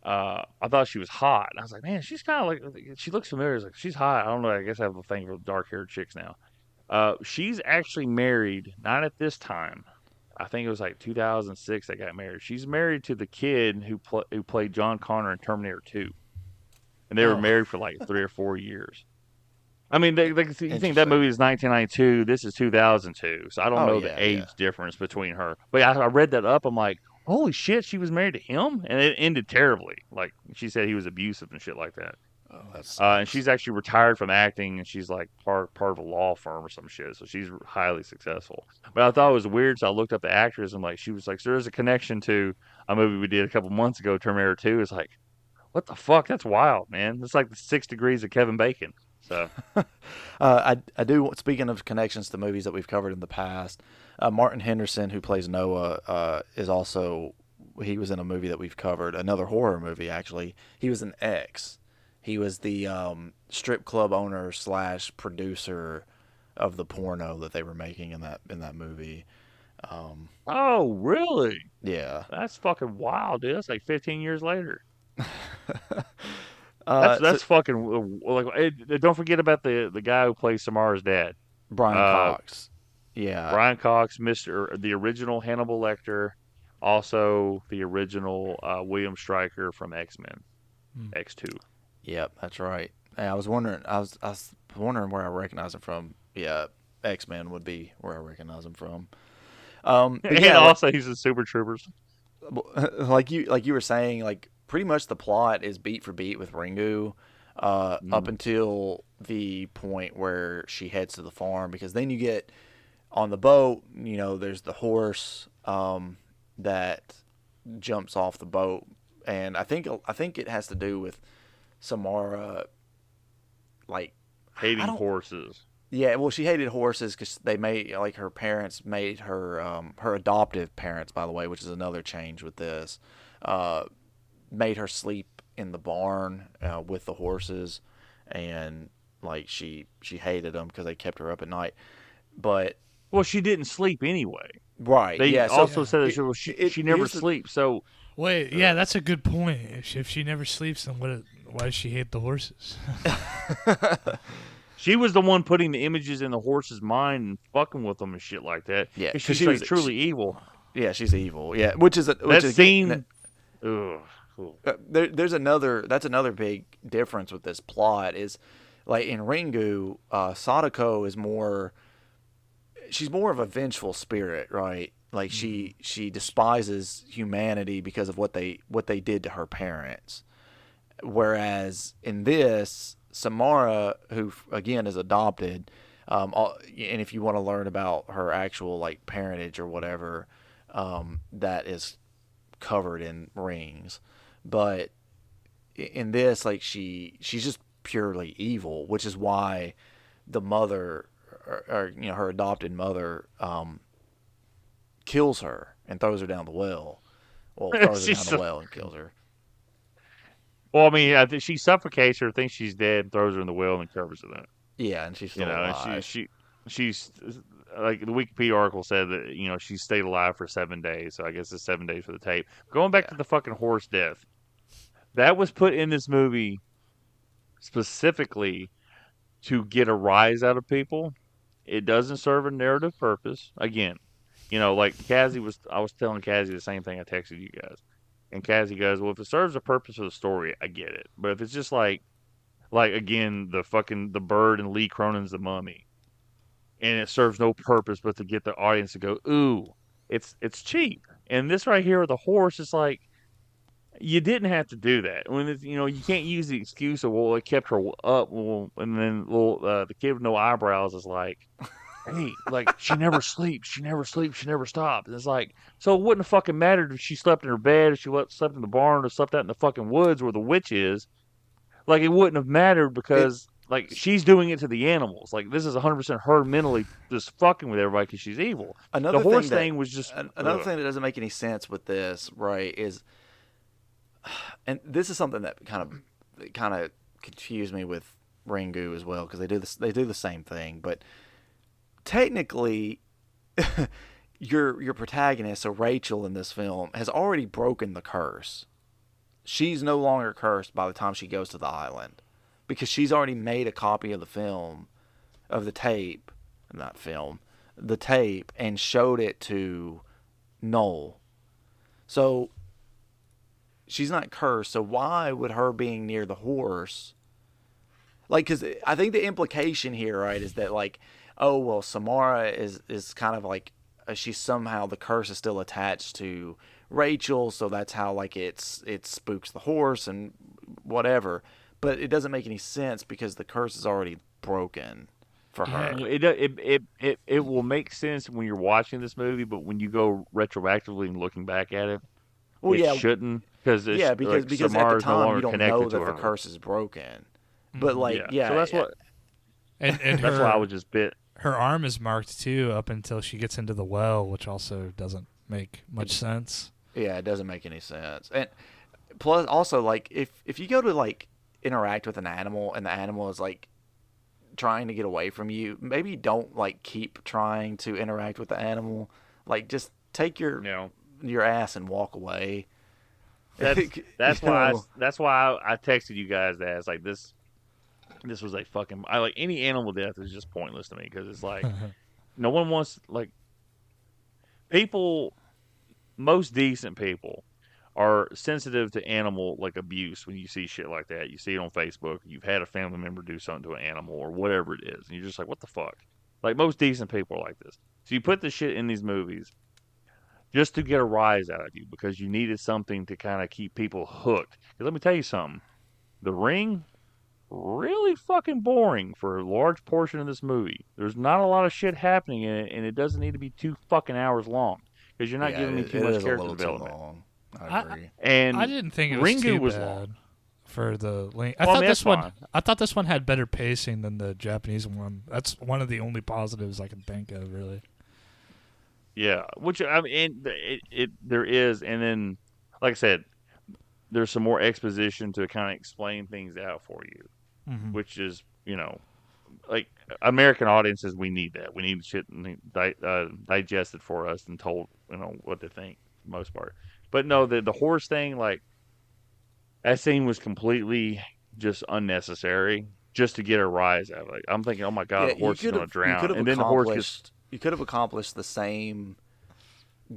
I thought she was hot. I was like, man, she's kind of like she looks familiar. I was like, she's hot. I don't know. I guess I have a thing for dark haired chicks now. She's actually married. Not at this time. I think it was like 2006 they got married. She's married to the kid who played John Connor in Terminator 2, and they were Oh. married for like 3 or 4 years. I mean, you think that Interesting. movie is 1992? This is 2002, so I don't Oh know the yeah. Yeah. age difference between her. But I read that up. I'm like, holy shit, she was married to him, and it ended terribly. Like she said, he was abusive and shit like that. Oh, that And sucks. she's actually retired from acting, and she's like part of a law firm or some shit. So she's highly successful. But I thought it was weird, so I looked up the actress, and like she was like, so there's a connection to a movie we did a couple months ago, Terminator 2. It's like, what the fuck? That's wild, man. It's like the 6 degrees of Kevin Bacon. So. I do. Speaking of connections to movies that we've covered in the past, Martin Henderson, who plays Noah, is also he was in a movie that we've covered, another horror movie actually. He was an X. He was the strip club owner slash producer of the porno that they were making in that movie. Um, Oh, really? yeah. That's fucking wild, dude. That's like 15 years later. So That's fucking like. Don't forget about the guy who plays Samara's dad, Brian uh, Cox. Yeah. Brian Cox, the original Hannibal Lecter, also the original William Stryker from X-Men, Hmm. X2. Yep. That's right. Hey, I was wondering where I recognize him from. Yeah. X Men would be where I recognize him from. But And yeah, also he's in Super Troopers. like you were saying, like pretty much the plot is beat for beat with Ringu, up until the point where she heads to the farm, because then you get on the boat. There's the horse that jumps off the boat, and I think it has to do with Samara, like I Hating don't. horses. Yeah, well, she hated horses because they made, like, her parents made her adoptive parents, by the way, which is another change with this, uh, made her sleep in the barn with the horses, and like she hated them because they kept her up at night. But Well, she didn't sleep anyway. right, They yeah. So also said that she never here's the sleeps. So Wait, yeah, that's a good point. If she never sleeps, then why does she hate the horses? she was the one putting the images in the horse's mind and fucking with them and shit like that. yeah, 'Cause because she's like truly evil. yeah, she's evil. Yeah, which That is scene. Ugh. Cool. there's another big difference with this plot is, like, in Ringu, Sadako is more, she's more of a vengeful spirit, right? Like, she despises humanity because of what they did to her parents. Whereas in this, Samara, who again is adopted, and if you want to learn about her actual, like, parentage or whatever, that is covered in Rings. But in this, like, she's just purely evil, which is why the mother, or her adopted mother, kills her and throws her down the well. Well, throws her down She's the well and kills her. Well, I mean, I think she suffocates her, thinks she's dead, and throws her in the well and covers it up. Yeah, and she's You still know, and alive. she's like the Wikipedia article said that she stayed alive for 7 days. So I guess it's 7 days for the tape. Going back Yeah. to the fucking horse death, that was put in this movie specifically to get a rise out of people. It doesn't serve a narrative purpose. Again, like I was telling Kazzy the same thing I texted you guys. And Kazzy goes, well, if it serves a purpose for the story, I get it. But if it's just like again, the bird and Lee Cronin's The Mummy, and it serves no purpose but to get the audience to go, ooh, it's cheap. And this right here with the horse is like, you didn't have to do that. When you can't use the excuse of, well, it kept her up, well, and then the kid with no eyebrows is like, hey, like, she never sleeps, she never sleeps, she never stops. And it's like, so it wouldn't have fucking mattered if she slept in her bed, if she slept in the barn, or slept out in the fucking woods where the witch is. Like, it wouldn't have mattered It because, like, she's doing it to the animals. Like, this is 100% her mentally just fucking with everybody because she's evil. The Another horse thing that thing was just another thing that doesn't make any sense with this, right, is, and this is something that kind of confused me with Ringu as well, because they do the same thing, but technically, your protagonist, so Rachel in this film, has already broken the curse. She's no longer cursed by the time she goes to the island, because she's already made a copy of the tape, not film, the tape, and showed it to Noel. So she's not cursed. So why would her being near the horse, like, because I think the implication here, right, is that, like, oh, well, Samara is kind of like, she's somehow, the curse is still attached to Rachel, so that's how, like, it spooks the horse and whatever. But it doesn't make any sense because the curse is already broken for her. it will make sense when you're watching this movie, but when you go retroactively and looking back at it, Well, it yeah, shouldn't, because yeah, like because at the Samara's no time longer you don't connected know to that the her. curse is broken. But, like, So that's what And that's why I was just bit. her arm is marked too up until she gets into the well, which also doesn't make much sense. Yeah, it doesn't make any sense. And plus, also, like, if you go to, like, interact with an animal and the animal is, like, trying to get away from you, maybe don't, like, keep trying to interact with the animal. Like, just take your ass and walk away. That's why I texted you guys that. It's like this was a fucking, I like, any animal death is just pointless to me, because it's like no one wants, like, people, most decent people are sensitive to animal, like, abuse. When you see shit like that, you see it on Facebook, you've had a family member do something to an animal or whatever it is, and you're just like, what the fuck? Like, most decent people are like this. So you put this shit in these movies just to get a rise out of you because you needed something to kind of keep people hooked. 'Cause let me tell you something. The Ring, really fucking boring for a large portion of this movie. There's not a lot of shit happening in it, and it doesn't need to be 2 fucking hours long because you're not Yeah, giving me too it much is a character little too development. long. I I agree. I And didn't think it was Ringu too was bad long. for the length. Well, I mean, that's fine. I thought this one had better pacing than the Japanese one. That's one of the only positives I can think of, really. Yeah, which I mean, there is, and then, like I said, there's some more exposition to kind of explain things out for you, Mm-hmm. which is, like American audiences, we need that. We need shit digested for us and told, what to think, for the most part. But no, the horse thing, like that scene was completely just unnecessary, just to get a rise out of it. I'm thinking, oh my god, Yeah, the horse is gonna drown, and then the horse gets you could have accomplished the same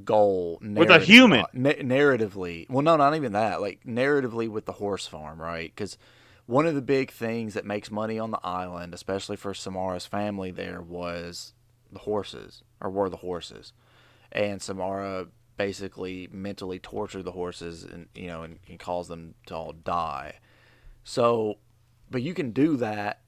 goal with a human. narratively. Well, no, not even that. Like narratively with the horse farm, right? Because one of the big things that makes money on the island, especially for Samara's family, there was the horses, or were the horses, and Samara basically mentally tortured the horses, and and caused them to all die. So, but you can do that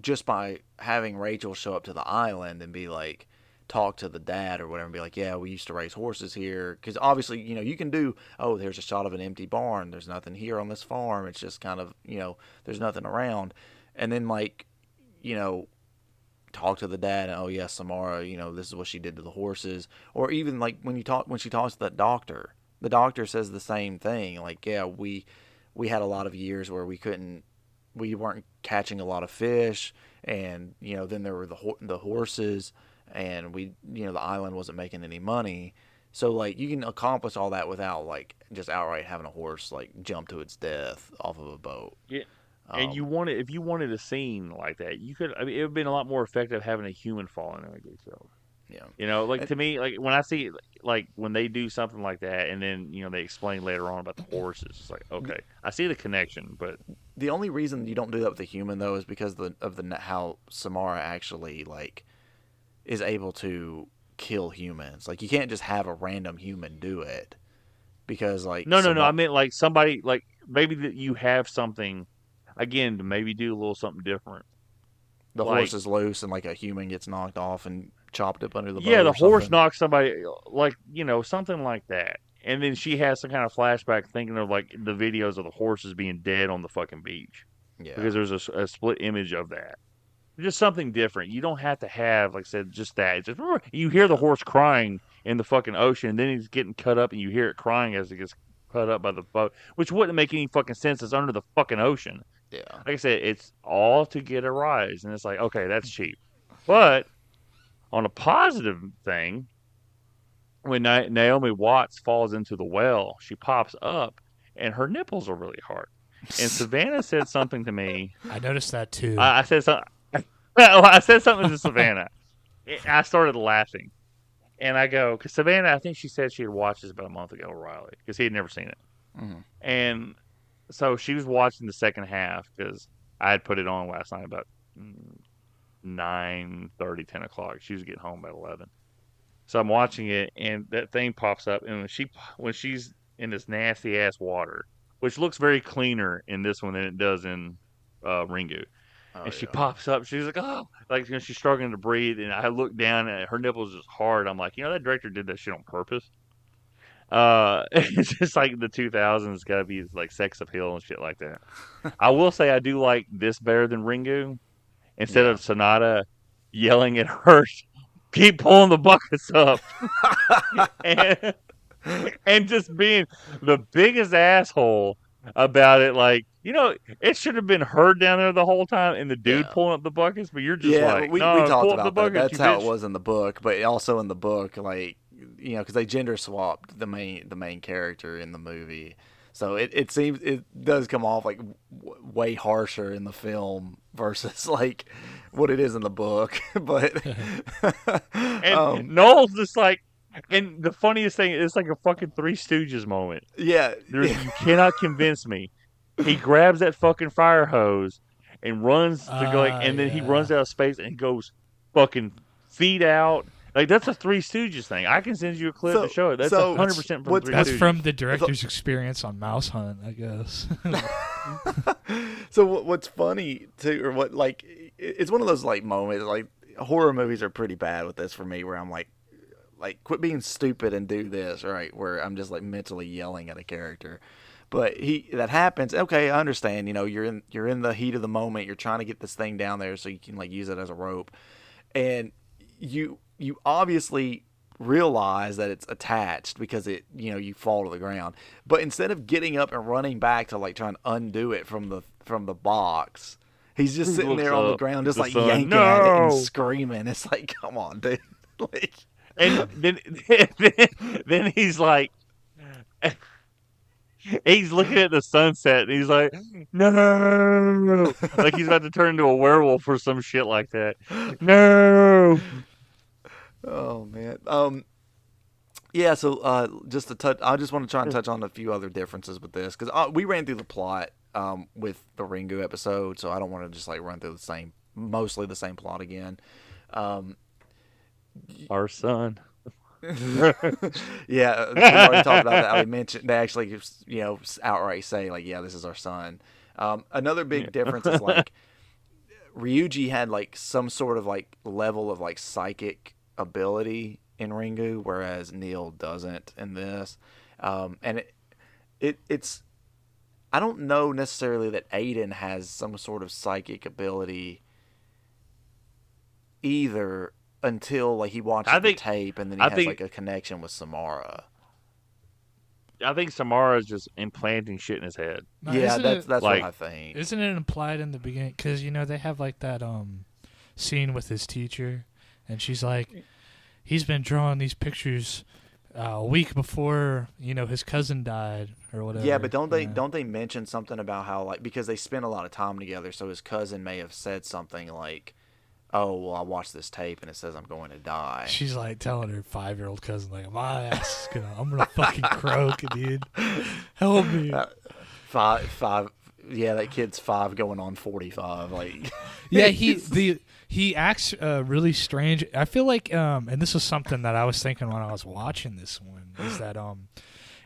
just by having Rachel show up to the island and be like, talk to the dad or whatever and be like, yeah, we used to raise horses here. Because obviously, you can do, oh, there's a shot of an empty barn. There's nothing here on this farm. It's just kind of, there's nothing around. And then, like, you know, talk to the dad and, oh, yeah, Samara, this is what she did to the horses. Or even, like, when she talks to that doctor, the doctor says the same thing. Like, yeah, we had a lot of years where we weren't catching a lot of fish, and then there were the horses, and the island wasn't making any money. So like you can accomplish all that without like just outright having a horse like jump to its death off of a boat. Yeah. And if you wanted a scene like that, you could. I mean, it would have been a lot more effective having a human fall in there and get killed. Yeah. Like to me, like when I see, like when they do something like that, and then they explain later on about the horses, it's like, okay, I see the connection, but The only reason you don't do that with a human though is because of the how Samara actually like is able to kill humans. Like you can't just have a random human do it because like no, no, no. I meant like somebody, like maybe that you have something again to maybe do a little something different. the Like, horse is loose and like a human gets knocked off and chopped up under the yeah, boat the or horse something. knocks somebody, like something like that, and then she has some kind of flashback thinking of like the videos of the horses being dead on the fucking beach Yeah. because there's a split image of that. Just something different. You don't have to have, like I said, just that. It's just you hear the Yeah. horse crying in the fucking ocean, and then he's getting cut up, and you hear it crying as it gets cut up by the boat, which wouldn't make any fucking sense. It's under the fucking ocean. Yeah. Like I said, it's all to get a rise, and it's like, okay, that's cheap. But on a positive thing, when Naomi Watts falls into the well, she pops up, and her nipples are really hard. And Savannah said something to me. I noticed that too. I said something. I said something to Savannah. I started laughing, and I go, because Savannah, I think she said she had watched this about a month ago, Riley, because he had never seen it, Mhm. and so she was watching the second half because I had put it on last night about 9:30, 10 o'clock. She was getting home about 11, so I'm watching it, and that thing pops up, and when she's in this nasty ass water, which looks very cleaner in this one than it does in Ringu. Oh And she yeah. pops up. She's like, oh, like she's struggling to breathe. And I look down, and her nipples is hard. I'm like, that director did that shit on purpose. It's just like the 2000s got to be like sex appeal and shit like that. I will say I do like this better than Ringu. Instead Yeah. of Sonata yelling at her, keep pulling the buckets up, and and just being the biggest asshole about it. Like, it should have been her down there the whole time and the dude Yeah. pulling up the buckets, but you're just Yeah, like, we no, talked pull up the about that. buckets, That's you how it bitch. was in the book, but also in the book, like because they gender swapped the main character in the movie, so it seems it does come off like way harsher in the film versus like what it is in the book. But And Noel's just like, and the funniest thing, it's like a fucking Three Stooges moment. yeah, You cannot convince me. He grabs that fucking fire hose and runs to go, and then he Yeah. runs out of space and he goes fucking feet out, Like that's a Three Stooges thing. I can send you a clip to show it. That's 100% from Three That's Stooges. from the director's experience on Mouse Hunt, I guess. So what's funny too, or what like, it's one of those like moments. Like horror movies are pretty bad with this for me, where I'm like quit being stupid and do this, right? Where I'm just like mentally yelling at a character. But that happens. Okay, I understand. You know, you're in the heat of the moment. You're trying to get this thing down there so you can like use it as a rope, and you obviously realize that it's attached because you fall to the ground. But instead of getting up and running back to like try and undo it from the box, he's just sitting there on the ground just like yanking at it and screaming. It's like, come on, dude. Like, and then he's like, he's looking at the sunset and he's like, no, like he's about to turn into a werewolf or some shit like that. No. oh man. Yeah, so just to touch, I just want to try and touch on a few other differences with this because we ran through the plot with the Ringu episode, so I don't want to just like run through mostly the same plot again. Our son. Yeah, we already talked about that. They actually outright say like, yeah, this is our son. Another big difference is like Ryuji had like some sort of like level of like psychic ability in Ringu, whereas Neil doesn't in this. And it's I don't know necessarily that Aiden has some sort of psychic ability either until like he watches the tape and then he has like a connection with Samara. I think Samara's just implanting shit in his head. No, yeah, that's like, what I think. Isn't it implied in the beginning? Because they have like that scene with his teacher, and she's like, he's been drawing these pictures a week before his cousin died or whatever. Yeah, but don't they mention something about how like because they spent a lot of time together, so his cousin may have said something like, oh, well, I watched this tape and it says I'm going to die. She's like telling her 5-year-old cousin, like, my ass is I'm gonna fucking croak, dude. Help me. Five. Yeah, that kid's 5 going on 45. Like, yeah, he acts really strange. I feel like, and this was something that I was thinking when I was watching this one, is that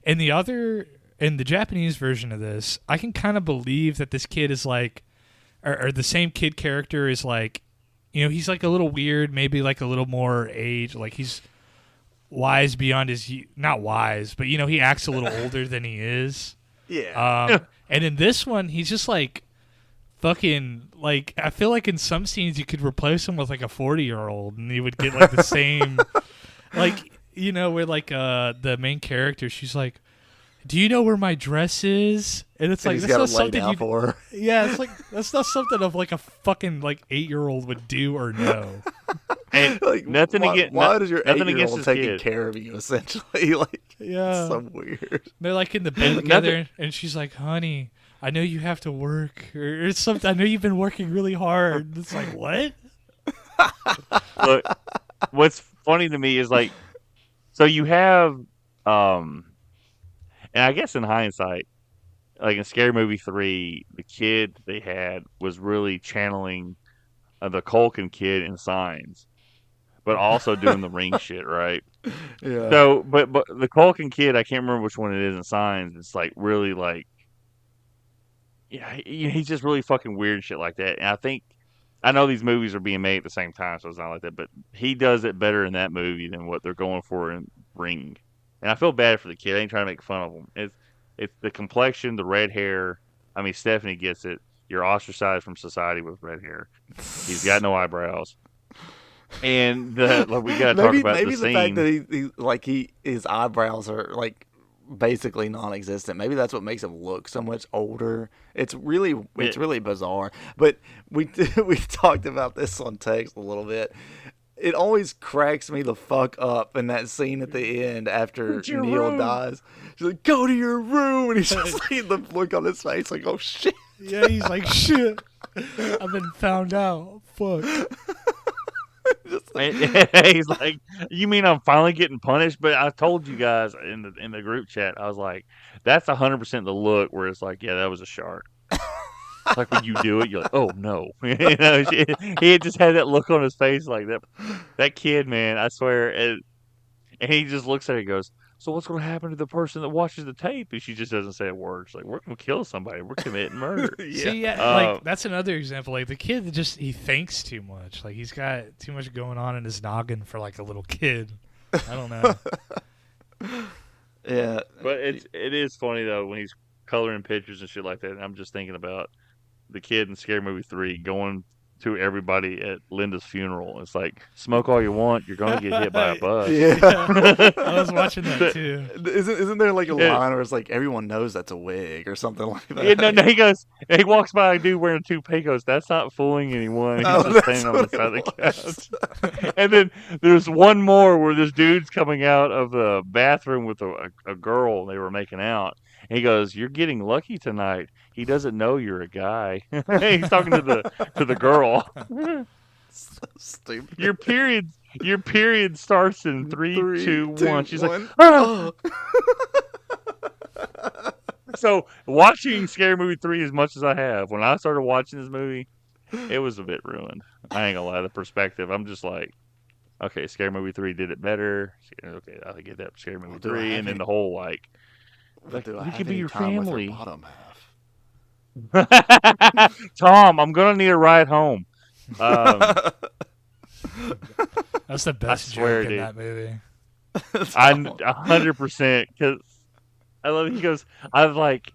in the Japanese version of this, I can kind of believe that this kid is like, or the same kid character is like, he's like a little weird, maybe like a little more age, like he's wise beyond not wise, but he acts a little older than he is. Yeah. And in this one, he's just like fucking like, I feel like in some scenes you could replace him with like a 40-year-old and you would get like the same, like, where like the main character, she's like, do you know where my dress is? And it's like, he's that's got not to lay something down for her. Yeah, it's like, that's not something of like a fucking like 8-year-old would do or know. And like, nothing why does your nothing 8-year-old taking care of you essentially? Like, yeah, it's so weird. They're like in the bed together, and she's like, honey, I know you have to work or something. I know you've been working really hard. It's like, what? Look, what's funny to me is like, so you have, and I guess in hindsight, like in Scary Movie 3, the kid they had was really channeling the Culkin kid in Signs, but also doing the ring shit, right? Yeah. So, but the Culkin kid, I can't remember which one it is in Signs. It's like really like, yeah, he's just really fucking weird shit like that. And I know these movies are being made at the same time, so it's not like that. But he does it better in that movie than what they're going for in Ring. And I feel bad for the kid. I ain't trying to make fun of him. It's the complexion, the red hair. I mean, Stephanie gets it. You're ostracized from society with red hair. He's got no eyebrows. And we gotta talk about maybe the the scene. fact that his eyebrows are like basically non-existent. Maybe that's what makes him look so much older. It's really bizarre. But we talked about this on text a little bit. It always cracks me the fuck up in that scene at the end after Neil dies. She's like, go to your room, and he's just like the look on his face like, oh shit. Yeah, he's like, shit, I've been found out. Fuck. He's like, you mean I'm finally getting punished? But I told you guys in the group chat, I was like, that's 100% the look where it's like, yeah, that was a shark. Like when you do it, you're like, oh no, he just had that look on his face, like that kid, man. I swear, and he just looks at it and goes, so what's going to happen to the person that watches the tape? And she just doesn't say a word. She's like, we're going to kill somebody. We're committing murder. See, yeah, like that's another example. Like the kid he thinks too much. Like he's got too much going on in his noggin for like a little kid. I don't know. Yeah. But it is funny though when he's coloring pictures and shit like that. And I'm just thinking about the kid in Scary Movie 3 going to everybody at Linda's funeral. It's like, smoke all you want, you're going to get hit by a bus. Yeah. I was watching that too. Isn't there like a line where it's like everyone knows that's a wig or something like that? Yeah, no, he goes, he walks by a dude wearing a toupee. He goes, that's not fooling anyone. He's just standing on the side of the couch. And then there's one more where this dude's coming out of the bathroom with a girl. They were making out. And he goes, "You're getting lucky tonight. He doesn't know you're a guy." He's talking to the girl. So stupid. Your period starts in 3, 2, 1. She's one. like, ah! So watching Scary Movie 3 as much as I have, when I started watching this movie, it was a bit ruined. I ain't gonna lie, the perspective. I'm just like, okay, Scary Movie 3 did it better. Okay, I'll get that Scary Movie 3, and then the whole like we could be your family. Bottom half. Tom, I'm gonna need a ride home. That's the best swear, joke in dude. that movie. I'm 100% because I love it. He goes, I've like,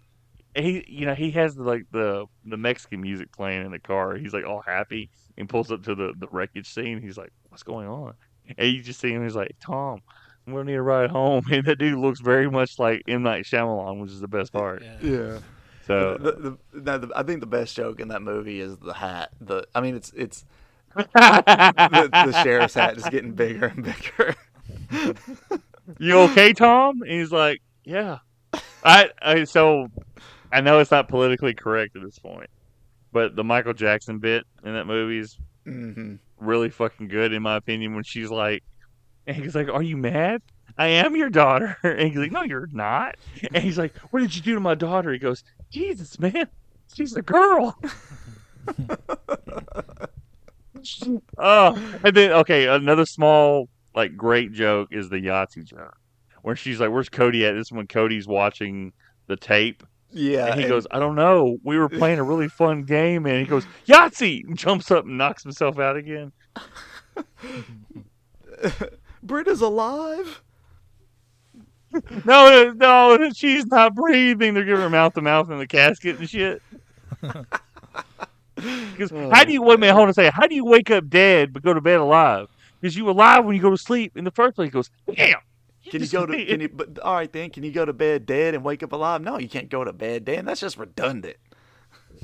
he has the Mexican music playing in the car. He's like all happy and pulls up to the wreckage scene. He's like, what's going on? And you just see him. He's like, Tom, I'm gonna need a ride home. And that dude looks very much like M. Night Shyamalan, which is the best part. Yeah. So I think the best joke in that movie is the hat. It's the sheriff's hat is getting bigger and bigger. You okay, Tom? And he's like, yeah. So I know it's not politically correct at this point, but the Michael Jackson bit in that movie is really fucking good in my opinion. When she's like, and he's like, "Are you mad? I am your daughter." And he's like, "No, you're not." And he's like, "What did you do to my daughter?" He goes, "Jesus, man, she's a girl." And then another small like great joke is the Yahtzee joke, where she's like, "Where's Cody at?" This is when Cody's watching the tape. Yeah. And he goes, "I don't know. We were playing a really fun game." And he goes, "Yahtzee!" And jumps up and knocks himself out again. Britta's alive. No, she's not breathing. They're giving her mouth to mouth in the casket and shit. Because how do you wait a minute? Hold on a second. How do you wake up dead but go to bed alive? Because you alive when you go to sleep in the first place. He goes, damn. Can you go to bed dead and wake up alive? No, you can't go to bed dead. That's just redundant.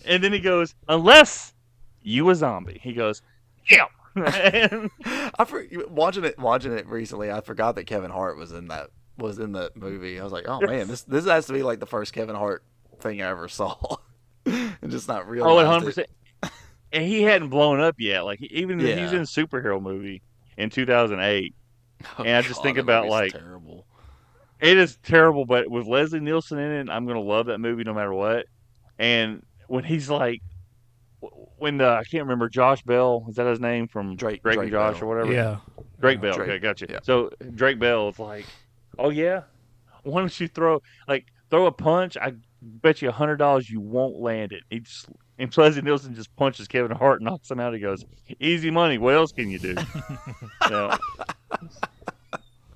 And then he goes, unless you a zombie. He goes, yeah. Watching it recently, I forgot that Kevin Hart was in that movie. I was like, oh man, this has to be like the first Kevin Hart thing I ever saw, and just not realize. 100%. And he hadn't blown up yet. Like he's in a superhero movie in 2008, and I just think about like terrible. It is terrible, but with Leslie Nielsen in it, I'm gonna love that movie no matter what. And when he's like, I can't remember, Josh Bell, is that his name from Drake and Josh Bell. or whatever? Yeah. Drake Bell. Okay, gotcha. Yeah. So Drake Bell is like, oh yeah, why don't you throw a punch? I bet you $100 you won't land it. And Leslie Nielsen just punches Kevin Hart, knocks him out. He goes, easy money. What else can you do? So,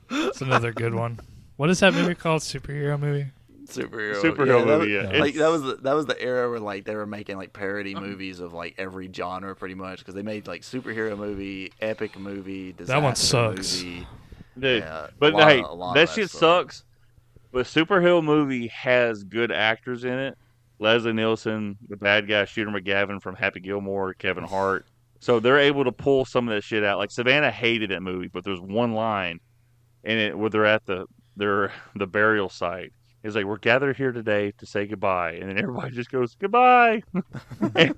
that's another good one. What is that movie called? Superhero movie? Superhero movie. Yeah. Like that was the era where like they were making like parody movies of like every genre pretty much, because they made like superhero movie, epic movie, disaster that one sucks, movie. Dude. Yeah, but hey, that shit sucks. But superhero movie has good actors in it. Leslie Nielsen, the bad guy, Shooter McGavin from Happy Gilmore, Kevin Hart. So they're able to pull some of that shit out. Like Savannah hated that movie, but there's one line in it where they're at the burial site. It's like, we're gathered here today to say goodbye. And then everybody just goes, goodbye. And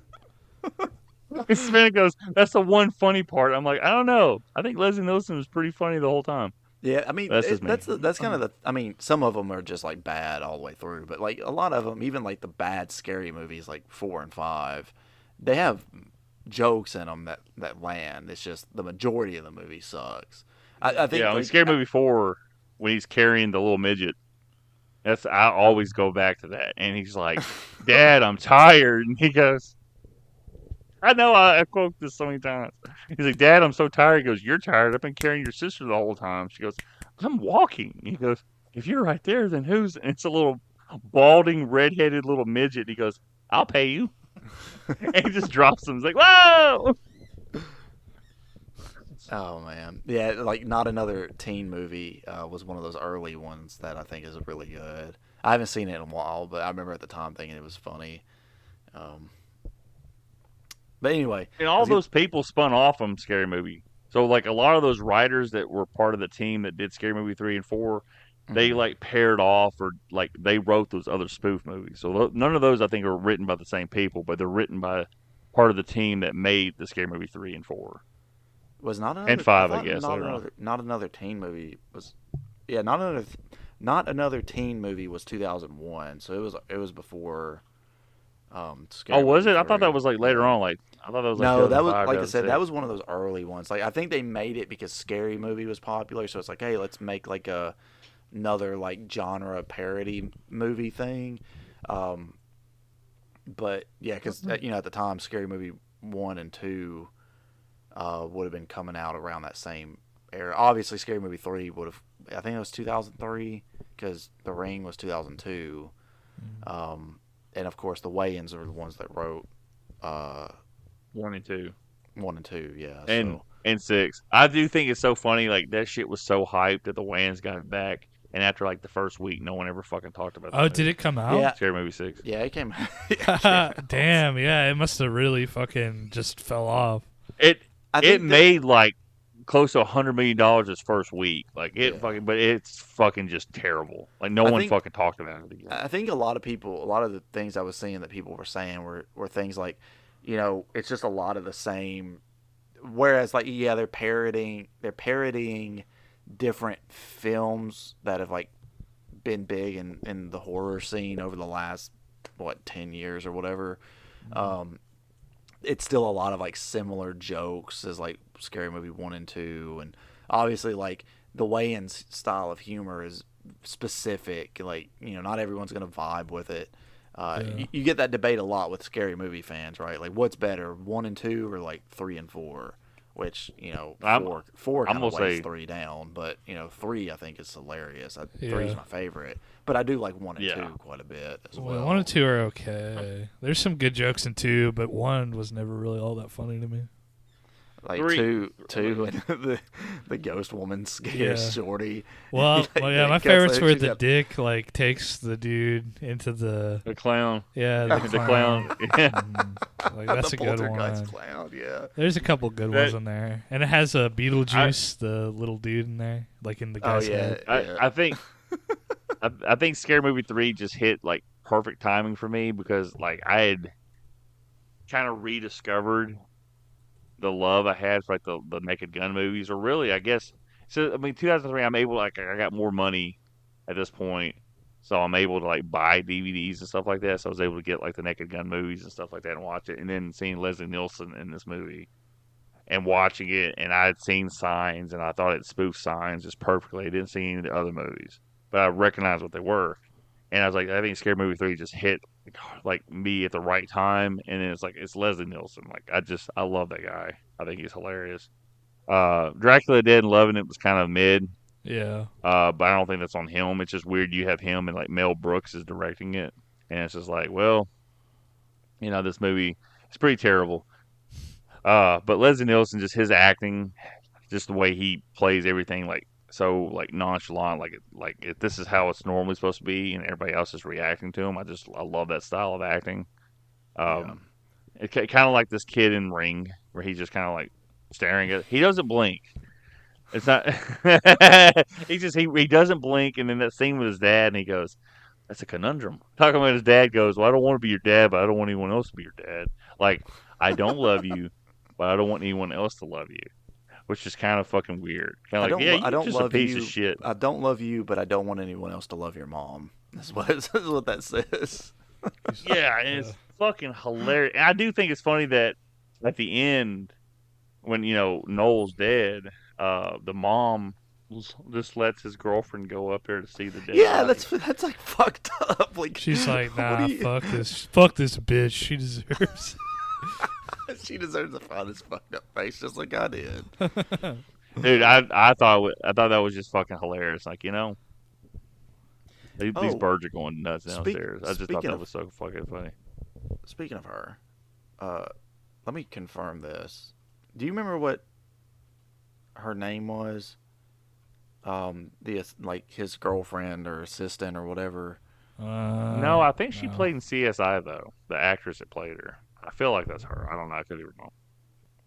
Savannah goes, that's the one funny part. I'm like, I don't know. I think Leslie Nielsen was pretty funny the whole time. Yeah, I mean That's just me. that's kind of the. I mean, some of them are just like bad all the way through, but like a lot of them, even like the bad scary movies like 4 and 5, they have jokes in them that land. It's just the majority of the movie sucks. I Yeah, think I mean, like Scary Movie 4, when he's carrying the little midget, I always go back to that. And he's like, Dad, I'm tired. And he goes, I know, I quote this so many times. He's like, Dad, I'm so tired. He goes, You're tired. I've been carrying your sister the whole time. She goes, I'm walking. He goes, If you're right there, then who's? And it's a little balding, redheaded little midget. He goes, I'll pay you. And he just drops him. He's like, Whoa! oh man, yeah, like Not Another Teen Movie was one of those early ones that I think is really good. I haven't seen it in a while, but I remember at the time thinking it was funny. Um, but anyway, And I all was get, those people spun off from Scary Movie. So like a lot of those writers that were part of the team that did Scary Movie 3 and 4, they mhm. like paired off or like they wrote those other spoof movies. So none of those I think are written by the same people, but they're written by part of the team that made the Scary Movie 3 and 4 Was Not and Another. I 5, I thought guess, later on. Not Another Teen Movie was. Yeah, Not Another Teen Movie was 2001, so it was before Oh, Scary was Movie it? I thought that 3. was like later Yeah. on. Like I thought that was like No, that was 2005, like I said. That 2006. was one of those early ones. Like I think they made it because Scary Movie was popular, so it's like, hey, let's make like another like genre parody movie thing. Um, but yeah, because at the time, Scary Movie 1 and 2 would have been coming out around that same era. Obviously, Scary Movie 3 would have. I think it was 2003 because The Ring was 2002. Um, and of course, the Wayans are the ones that wrote uh, 1 and 2 1 and 2. Yeah, and so. and 6. I do think it's so funny. Like that shit was so hyped that the Wayans got it back, and after like the first week, no one ever fucking talked about Oh, that did movie. it come out? Yeah, Scary Movie 6. yeah, it came. It came out. Damn, yeah, it must have really fucking just fell off. It I it think that. made like close to $100 million its first week. Like it Yeah, fucking, but it's fucking just terrible. Like no I one think. fucking talked about it again. I think a lot of people, a lot of the things I was seeing that people were saying were things like, it's just a lot of the same. Whereas, like, yeah, they're parodying different films that have like been big in the horror scene over the last 10 years or whatever. Um, it's still a lot of like similar jokes as like Scary Movie 1 and 2, and obviously like the Wayans style of humor is specific. Like not everyone's gonna vibe with it. Yeah. You get that debate a lot with Scary Movie fans, right? Like, what's better, 1 and 2 or like 3 and 4? Which I'm four I'm kind gonna of weighs say 3 down, but 3 I think is hilarious. Three is Yeah. my favorite, but I do like one and yeah. two quite a bit as Well, well. 1 and 2 are okay. There's some good jokes in 2, but 1 was never really all that funny to me. Like Three. two, and the ghost woman Yeah. scares Shorty. Well, yeah, my Cuts favorites it, were she's the got- dick like takes the dude into the The clown. the The clown. Yeah. Like that's the a good poltergeist one. clown. Yeah. There's a couple good That- ones in there, and it has a Beetlejuice, the little dude in there, like in the Oh guy's yeah, head. yeah. I think I think Scary Movie 3 just hit like perfect timing for me because like I had kind of rediscovered the love I had for like the Naked Gun movies, or really, I guess. So I mean, 2003, I'm able like I got more money at this point, so I'm able to like buy DVDs and stuff like that. So I was able to get like the Naked Gun movies and stuff like that and watch it. And then seeing Leslie Nielsen in this movie and watching it, and I had seen Signs, and I thought it spoofed Signs just perfectly. I didn't see any of the other movies, but I recognized what they were. And I was like, I think Scary Movie 3 just hit like me at the right time, and then it's Leslie Nielsen. Like I love that guy. I think he's hilarious. Dracula Dead and Loving It was kind of mid, Yeah, but I don't think that's on him. It's just weird you have him and like Mel Brooks is directing it, and it's just like, well, this movie is pretty terrible. But Leslie Nielsen, just his acting, just the way he plays everything, like so like nonchalant, this is how it's normally supposed to be, and everybody else is reacting to him. I love that style of acting. Yeah. Um, kind of like this kid in Ring, where he's just kind of like staring at. He doesn't blink. It's not. He doesn't blink, and then that scene with his dad, and he goes, "That's a conundrum." Talking about his dad goes, "Well, I don't want to be your dad, but I don't want anyone else to be your dad. Like, I don't love you, but I don't want anyone else to love you." which is kind of fucking weird. Kind I of like, don't. yeah, I you're don't just a love piece you. of shit. I don't love you, but I don't want anyone else to love your mom. That's what that says. Yeah, and it's fucking hilarious. And I do think it's funny that at the end, when Noel's dead, the mom just lets his girlfriend go up there to see the dead Yeah, body. that's like fucked up. Like She's like, what nah, do you- fuck this bitch. She deserves. She deserves to find this fucked up face just like I did. Dude, I thought that was just fucking hilarious. Like, these Oh, birds are going nuts speak- downstairs. I just thought speaking that of- was so fucking funny. Speaking of her, let me confirm this. Do you remember what her name was? Like his girlfriend or assistant or whatever. No, I think she no. played in CSI though. The actress that played her. I feel like that's her. I don't know. I could be wrong.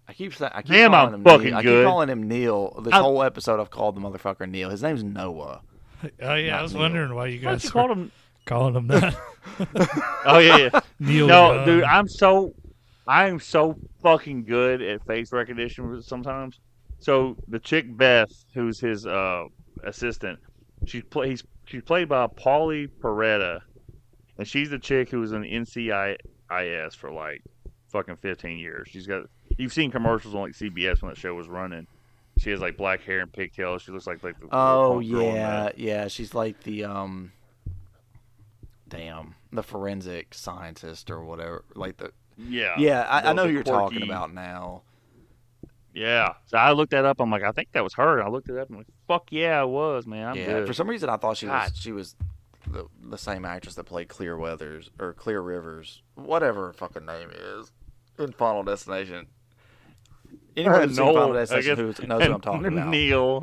I keep Damn, calling I'm him fucking Neil. I good. keep calling him Neil. This whole episode I've called the motherfucker Neil. His name's Noah. Oh yeah, Not I was Neil. wondering why you Why guys you were called him? calling him that. Oh yeah. Neil. No, Young. dude, I am so fucking good at face recognition sometimes. So the chick Beth, who's his assistant, she's played by Paulie Peretta, and she's the chick who was in NCIS for like fucking 15 years. You've seen commercials on like CBS when that show was running. She has like black hair and pigtails. She looks like the Oh punk girl in that. yeah. She's like the the forensic scientist or whatever. Like the Yeah. I know The who you're talking quirky- about now. Yeah. So I looked that up. I'm like, I think that was her. I looked it up. I'm like, fuck yeah, it was, man. I'm Yeah, good. for some reason I thought God. she was the same actress that played Clear Rivers, whatever her fucking name is, in Final Destination. Anyone who's seen Final Destination who knows what I'm talking about. Neil.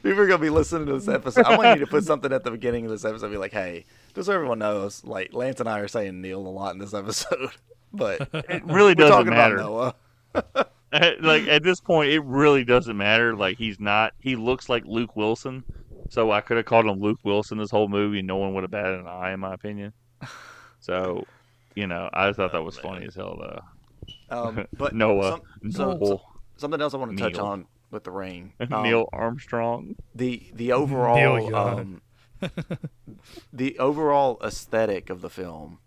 People are gonna be listening to this episode. I want you to put something at the beginning of this episode, and be like, "Hey, just so everyone knows, like Lance and I are saying Neil a lot in this episode, but It really we're doesn't talking matter. about Noah." Like at this point, it really doesn't matter. Like he's not. He looks like Luke Wilson, so I could have called him Luke Wilson this whole movie, and no one would have batted an eye, in my opinion. So, I thought that was funny as hell, though. But Noah, something else I want to touch Neil. on with the ring. Neil Armstrong. The overall Neil Young. the overall aesthetic of the film,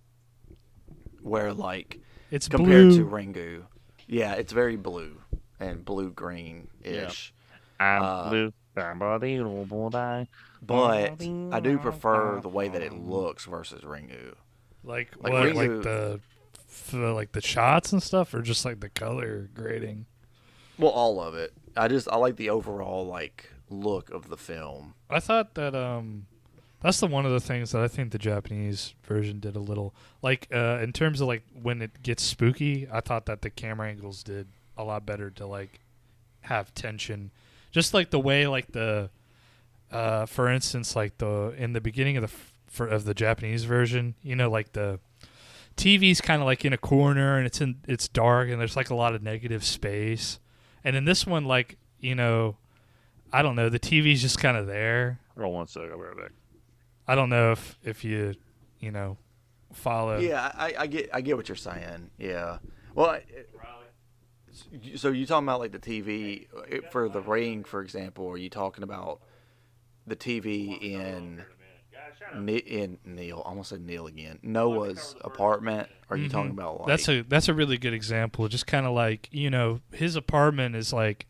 where like It's compared blue. to Ringu, yeah, it's very blue and blue green ish. I'm blue. Somebody will die. But I do prefer the way that it looks versus Ringu. Like Like what? Ringu- Like the shots and stuff, or just like the color grading. Well, all of it. I like the overall like look of the film. I thought that that's one of the things that I think the Japanese version did a little like in terms of like when it gets spooky. I thought that the camera angles did a lot better to like have tension, just like the way like the for instance like the in the beginning of of the Japanese version, like the TV's kind of like in a corner and it's dark and there's like a lot of negative space, and in this one like I don't know, the TV's just kind of there. Hold on one sec. I'll be right back. I don't know if you follow. Yeah, I get what you're saying. Yeah. Well, so you talking about like the TV for the ring, for example? Or are you talking about the TV in Neil? I almost said Neil again. Noah's apartment. Or are you talking about like That's a really good example. Just kind of like his apartment is like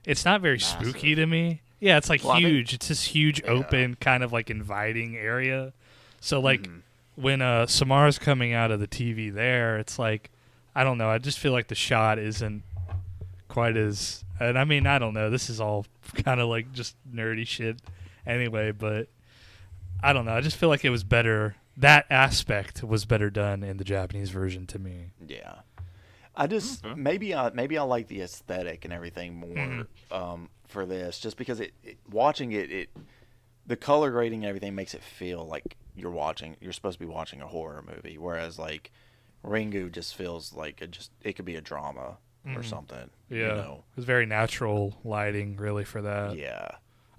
it's not very massive. spooky to me. Yeah, it's like Well, I think- huge. It's this huge open kind of like inviting area. So like when Samara's coming out of the TV there, it's like I don't know. I just feel like the shot isn't quite as. And I mean, I don't know. This is all kind of like just nerdy shit anyway, but I don't know. I just feel like it was better. That aspect was better done in the Japanese version to me. Yeah. I just maybe I like the aesthetic and everything more for this, just because watching it the color grading and everything makes it feel like you're supposed to be watching a horror movie, whereas like Ringu just feels like it could be a drama or something. Yeah, it was very natural lighting, really, for that. Yeah.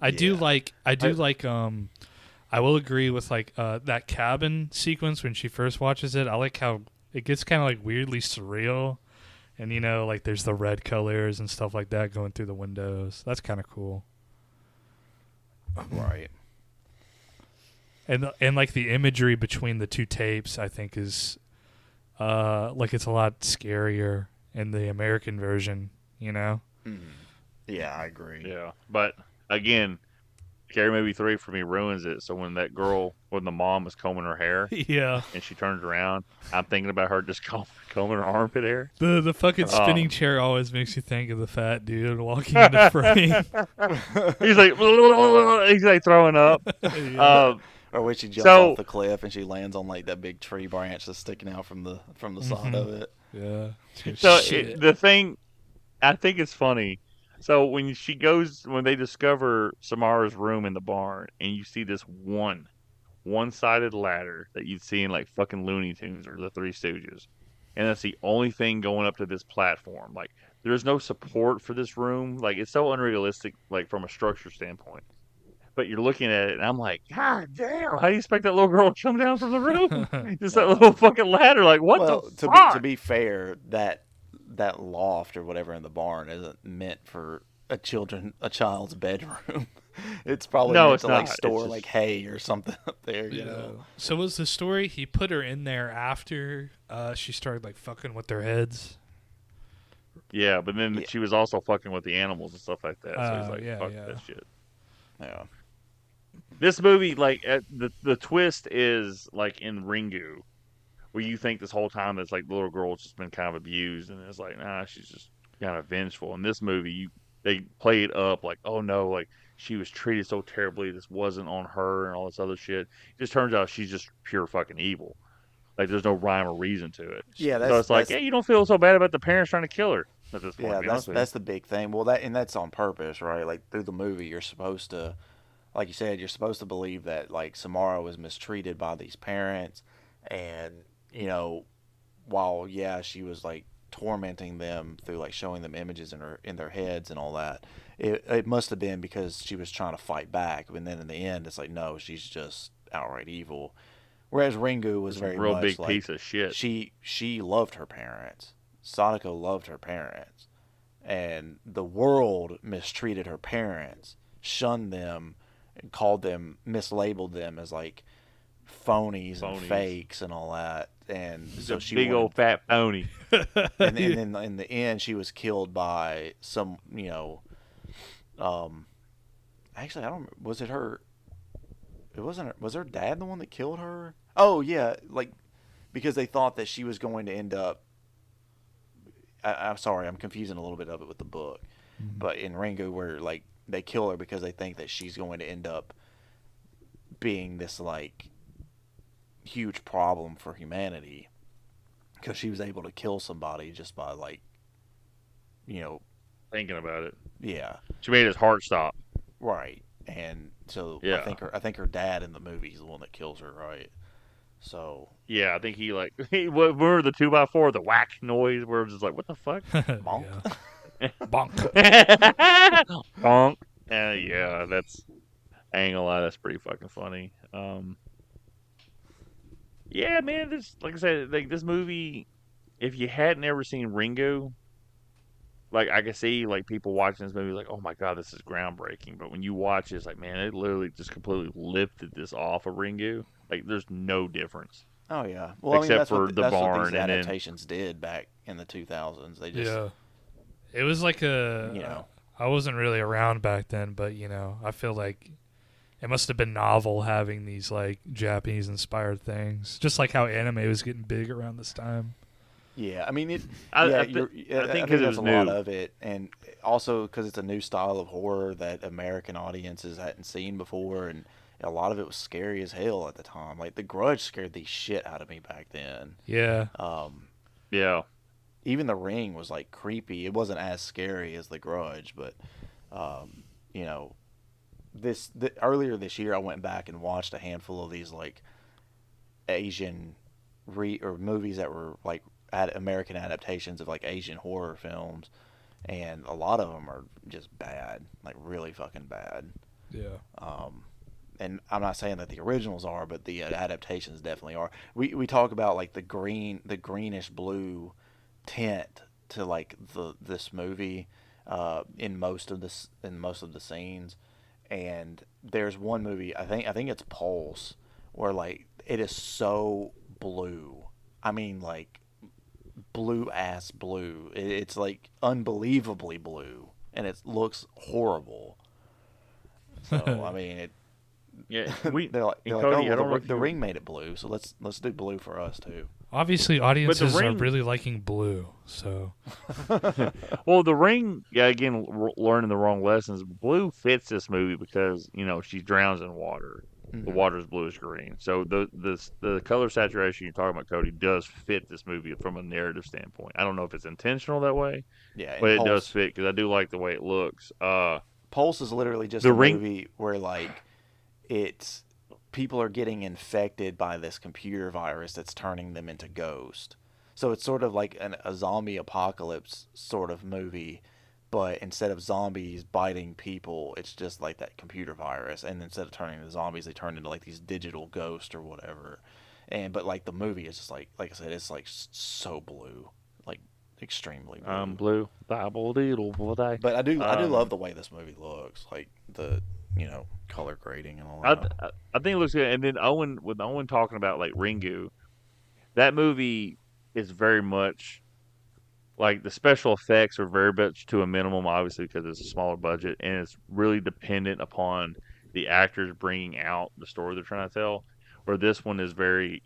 I do like. I will agree with like that cabin sequence when she first watches it. I like how it gets kind of like weirdly surreal, And like there's the red colors and stuff like that going through the windows. That's kind of cool. Right. And like the imagery between the two tapes, I think is like it's a lot scarier in the American version. Mm-hmm. Yeah, I agree. Yeah, but again, Scary Movie 3 for me ruins it. So when the mom is combing her hair Yeah. and she turns around, I'm thinking about her just combing her armpit hair. The fucking Oh. spinning chair always makes you think of the fat dude walking in the frame. He's like, he's like throwing up. Yeah. Or when she jumps So- off the cliff and she lands on like that big tree branch that's sticking out from the side of it. Yeah. So Shit. the thing, I think it's funny. So when they discover Samara's room in the barn, and you see this one-sided ladder that you'd see in like fucking Looney Tunes or the Three Stooges, and that's the only thing going up to this platform. Like there's no support for this room. Like it's so unrealistic, like from a structure standpoint. But you're looking at it, and I'm like, God damn! How do you expect that little girl to come down from the roof? Just that little fucking ladder. Like what Well, the to fuck? be fair, that loft or whatever in the barn isn't meant for a child's bedroom. It's probably No, meant it's to like not. It's store just- like hay or something up there. You know. So was the story he put her in there after she started like fucking with their heads? Yeah, but then Yeah. she was also fucking with the animals and stuff like that. So he's like, yeah, fuck yeah. that shit. Yeah. This movie, like, the twist is like in Ringu, where you think this whole time that's like the little girl's just been kind of abused, and it's like, nah, she's just kind of vengeful. In this movie, they play it up like, oh no, like she was treated so terribly, this wasn't on her, and all this other shit. It just turns out she's just pure fucking evil. Like there's no rhyme or reason to it. Yeah, So it's like, hey, you don't feel so bad about the parents trying to kill her at this point. Yeah, to be honest with you. that's the big thing. Well, that's on purpose, right? Like through the movie, you're supposed to, like you said, you're supposed to believe that like Samara was mistreated by these parents, and while she was like tormenting them through like showing them images in their heads and all that, it must have been because she was trying to fight back. And then in the end, it's like no, she's just outright evil. Whereas Ringu was It's a very real much big like piece of shit. she loved her parents. Sadako loved her parents, and the world mistreated her parents, shunned them, and mislabeled them as like phonies and fakes and all that. And so she big old fat pony. and then in the end, she was killed by some, actually, I don't. Was it her? It wasn't her. Was her dad the one that killed her? Oh yeah, like because they thought that she was going to end up. I'm sorry, I'm confusing a little bit of it with the book, but in Ringu, where like they kill her because they think that she's going to end up being this like huge problem for humanity because she was able to kill somebody just by like, Thinking about it, yeah, she made his heart stop. right. And so Yeah. I think her dad in the movie is the one that kills her, right? So Yeah, I think remember the 2x4, the whack noise, where it was just like, what the fuck? bonk. Yeah. Bonk. Bonk. Yeah, I ain't gonna lie, that's pretty fucking funny. Yeah, man, like I said, like this movie, if you hadn't ever seen Ringo, like I could see like people watching this movie like, oh my god, this is groundbreaking. But when you watch it, it's like, man, it literally just completely lifted this off of Ringo. Like, there's no difference. Oh yeah. Well, Except that's for what the that's what barn these and then- adaptations did back in the 2000s. They just Yeah. It was like I wasn't really around back then, but I feel like it must have been novel having these like Japanese inspired things, just like how anime was getting big around this time. Yeah, I mean it. I I think think 'cause it that's was a lot new. of it, and also because it's a new style of horror that American audiences hadn't seen before, and a lot of it was scary as hell at the time. Like The Grudge scared the shit out of me back then. Yeah. Yeah. Even The Ring was like creepy. It wasn't as scary as The Grudge, but you know, earlier this year I went back and watched a handful of these like Asian or movies that were like American adaptations of like Asian horror films, and a lot of them are just bad, like really fucking bad. Yeah. And I'm not saying that the originals are, but the adaptations definitely are. We talk about like the greenish blue tint to like this movie in most of the scenes. And there's one movie, I think it's Pulse, where like it is so blue. I mean, like blue ass blue. It's like unbelievably blue, and it looks horrible. So I mean, Yeah, we they're and like, oh Cody, I well, don't know if the you, ring made it blue, so let's do blue for us too. Obviously, but the audiences are ring. really liking blue. So Well, the ring. Yeah, again, learning the wrong lessons. Blue fits this movie because she drowns in water. The Hmm. water's bluish green, so the color saturation you're talking about, Cody, does fit this movie from a narrative standpoint. I don't know if it's intentional that way, Yeah, but and it does fit because I do like the way it looks. Pulse is literally just The a ring. movie where like it's people are getting infected by this computer virus that's turning them into ghosts. So it's sort of like a zombie apocalypse sort of movie, but instead of zombies biting people, it's just like that computer virus. And instead of turning into zombies, they turn into like these digital ghosts or whatever. And but like the movie is just like I said, it's like so blue, like extremely blue. Blue. Bible doodle boy. But I do love Um, the way this movie looks, like the color grading and all I that. I think it looks good. And then Owen, with Owen talking about like Ringu, that movie is very much like the special effects are very much to a minimum, obviously because it's a smaller budget, and it's really dependent upon the actors bringing out the story they're trying to tell. Where this one is very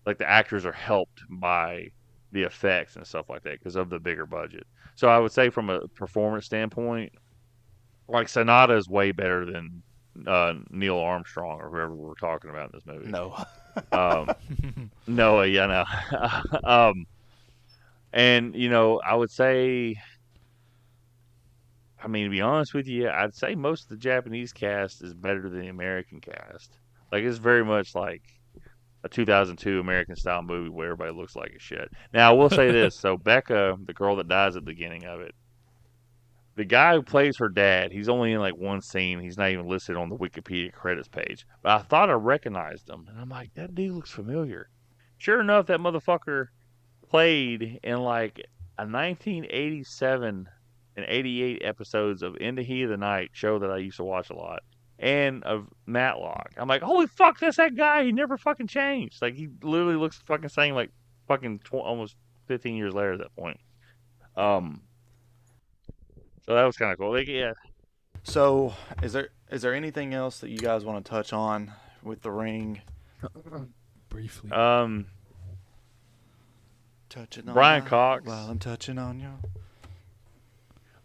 like the actors are helped by the effects and stuff like that because of the bigger budget. So I would say from a performance standpoint, like Sonata is way better than Neil Armstrong or whoever we're talking about in this movie. No. Um, no, yeah, no. And I would say, I mean, to be honest with you, I'd say most of the Japanese cast is better than the American cast. Like it's very much like a 2002 American style movie where everybody looks like a shit. Now, I will say this: so Becca, the girl that dies at the beginning of it, the guy who plays her dad, he's only in like one scene. He's not even listed on the Wikipedia credits page. But I thought I recognized him, and I'm like, that dude looks familiar. Sure enough, that motherfucker played in like a 1987 and 88 episodes of In the Heat of the Night show that I used to watch a lot, and of Matlock. I'm like, holy fuck, that's that guy. He never fucking changed. Like he literally looks fucking same like fucking almost 15 years later at that point. Um, so that was kind of cool. Like, yeah, So, is there anything else that you guys want to touch on with the ring? briefly, um, Touching on Brian ya while Cox, I'm touching on you.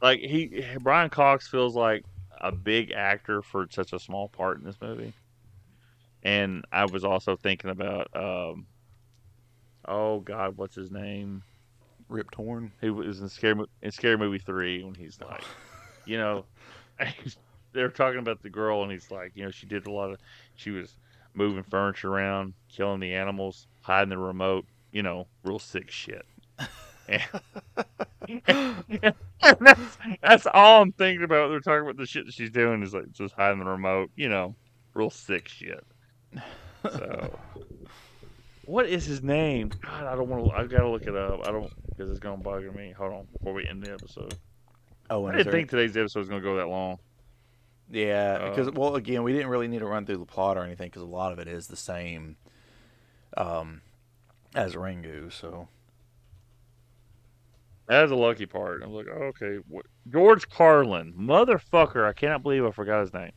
like Brian Cox feels like a big actor for such a small part in this movie. And I was also thinking about, oh God, what's his name? Rip Torn. He was in Scary Movie 3 when he's Oh. like, you know, they're talking about the girl and he's like, she did she was moving furniture around, killing the animals, hiding the remote, real sick shit. And, that's all I'm thinking about. They're talking about the shit that she's doing is like just hiding the remote, real sick shit. So, what is his name? God, I don't want to. I gotta look it up. I don't because it's gonna bother me. Hold on before we end the episode. Oh, I and is didn't there? think today's episode was gonna go that long. Yeah, because Um, well, again, we didn't really need to run through the plot or anything because a lot of it is the same as Ringu. So that was a lucky part. I'm like, oh, okay, George Carlin, motherfucker! I cannot believe I forgot his name.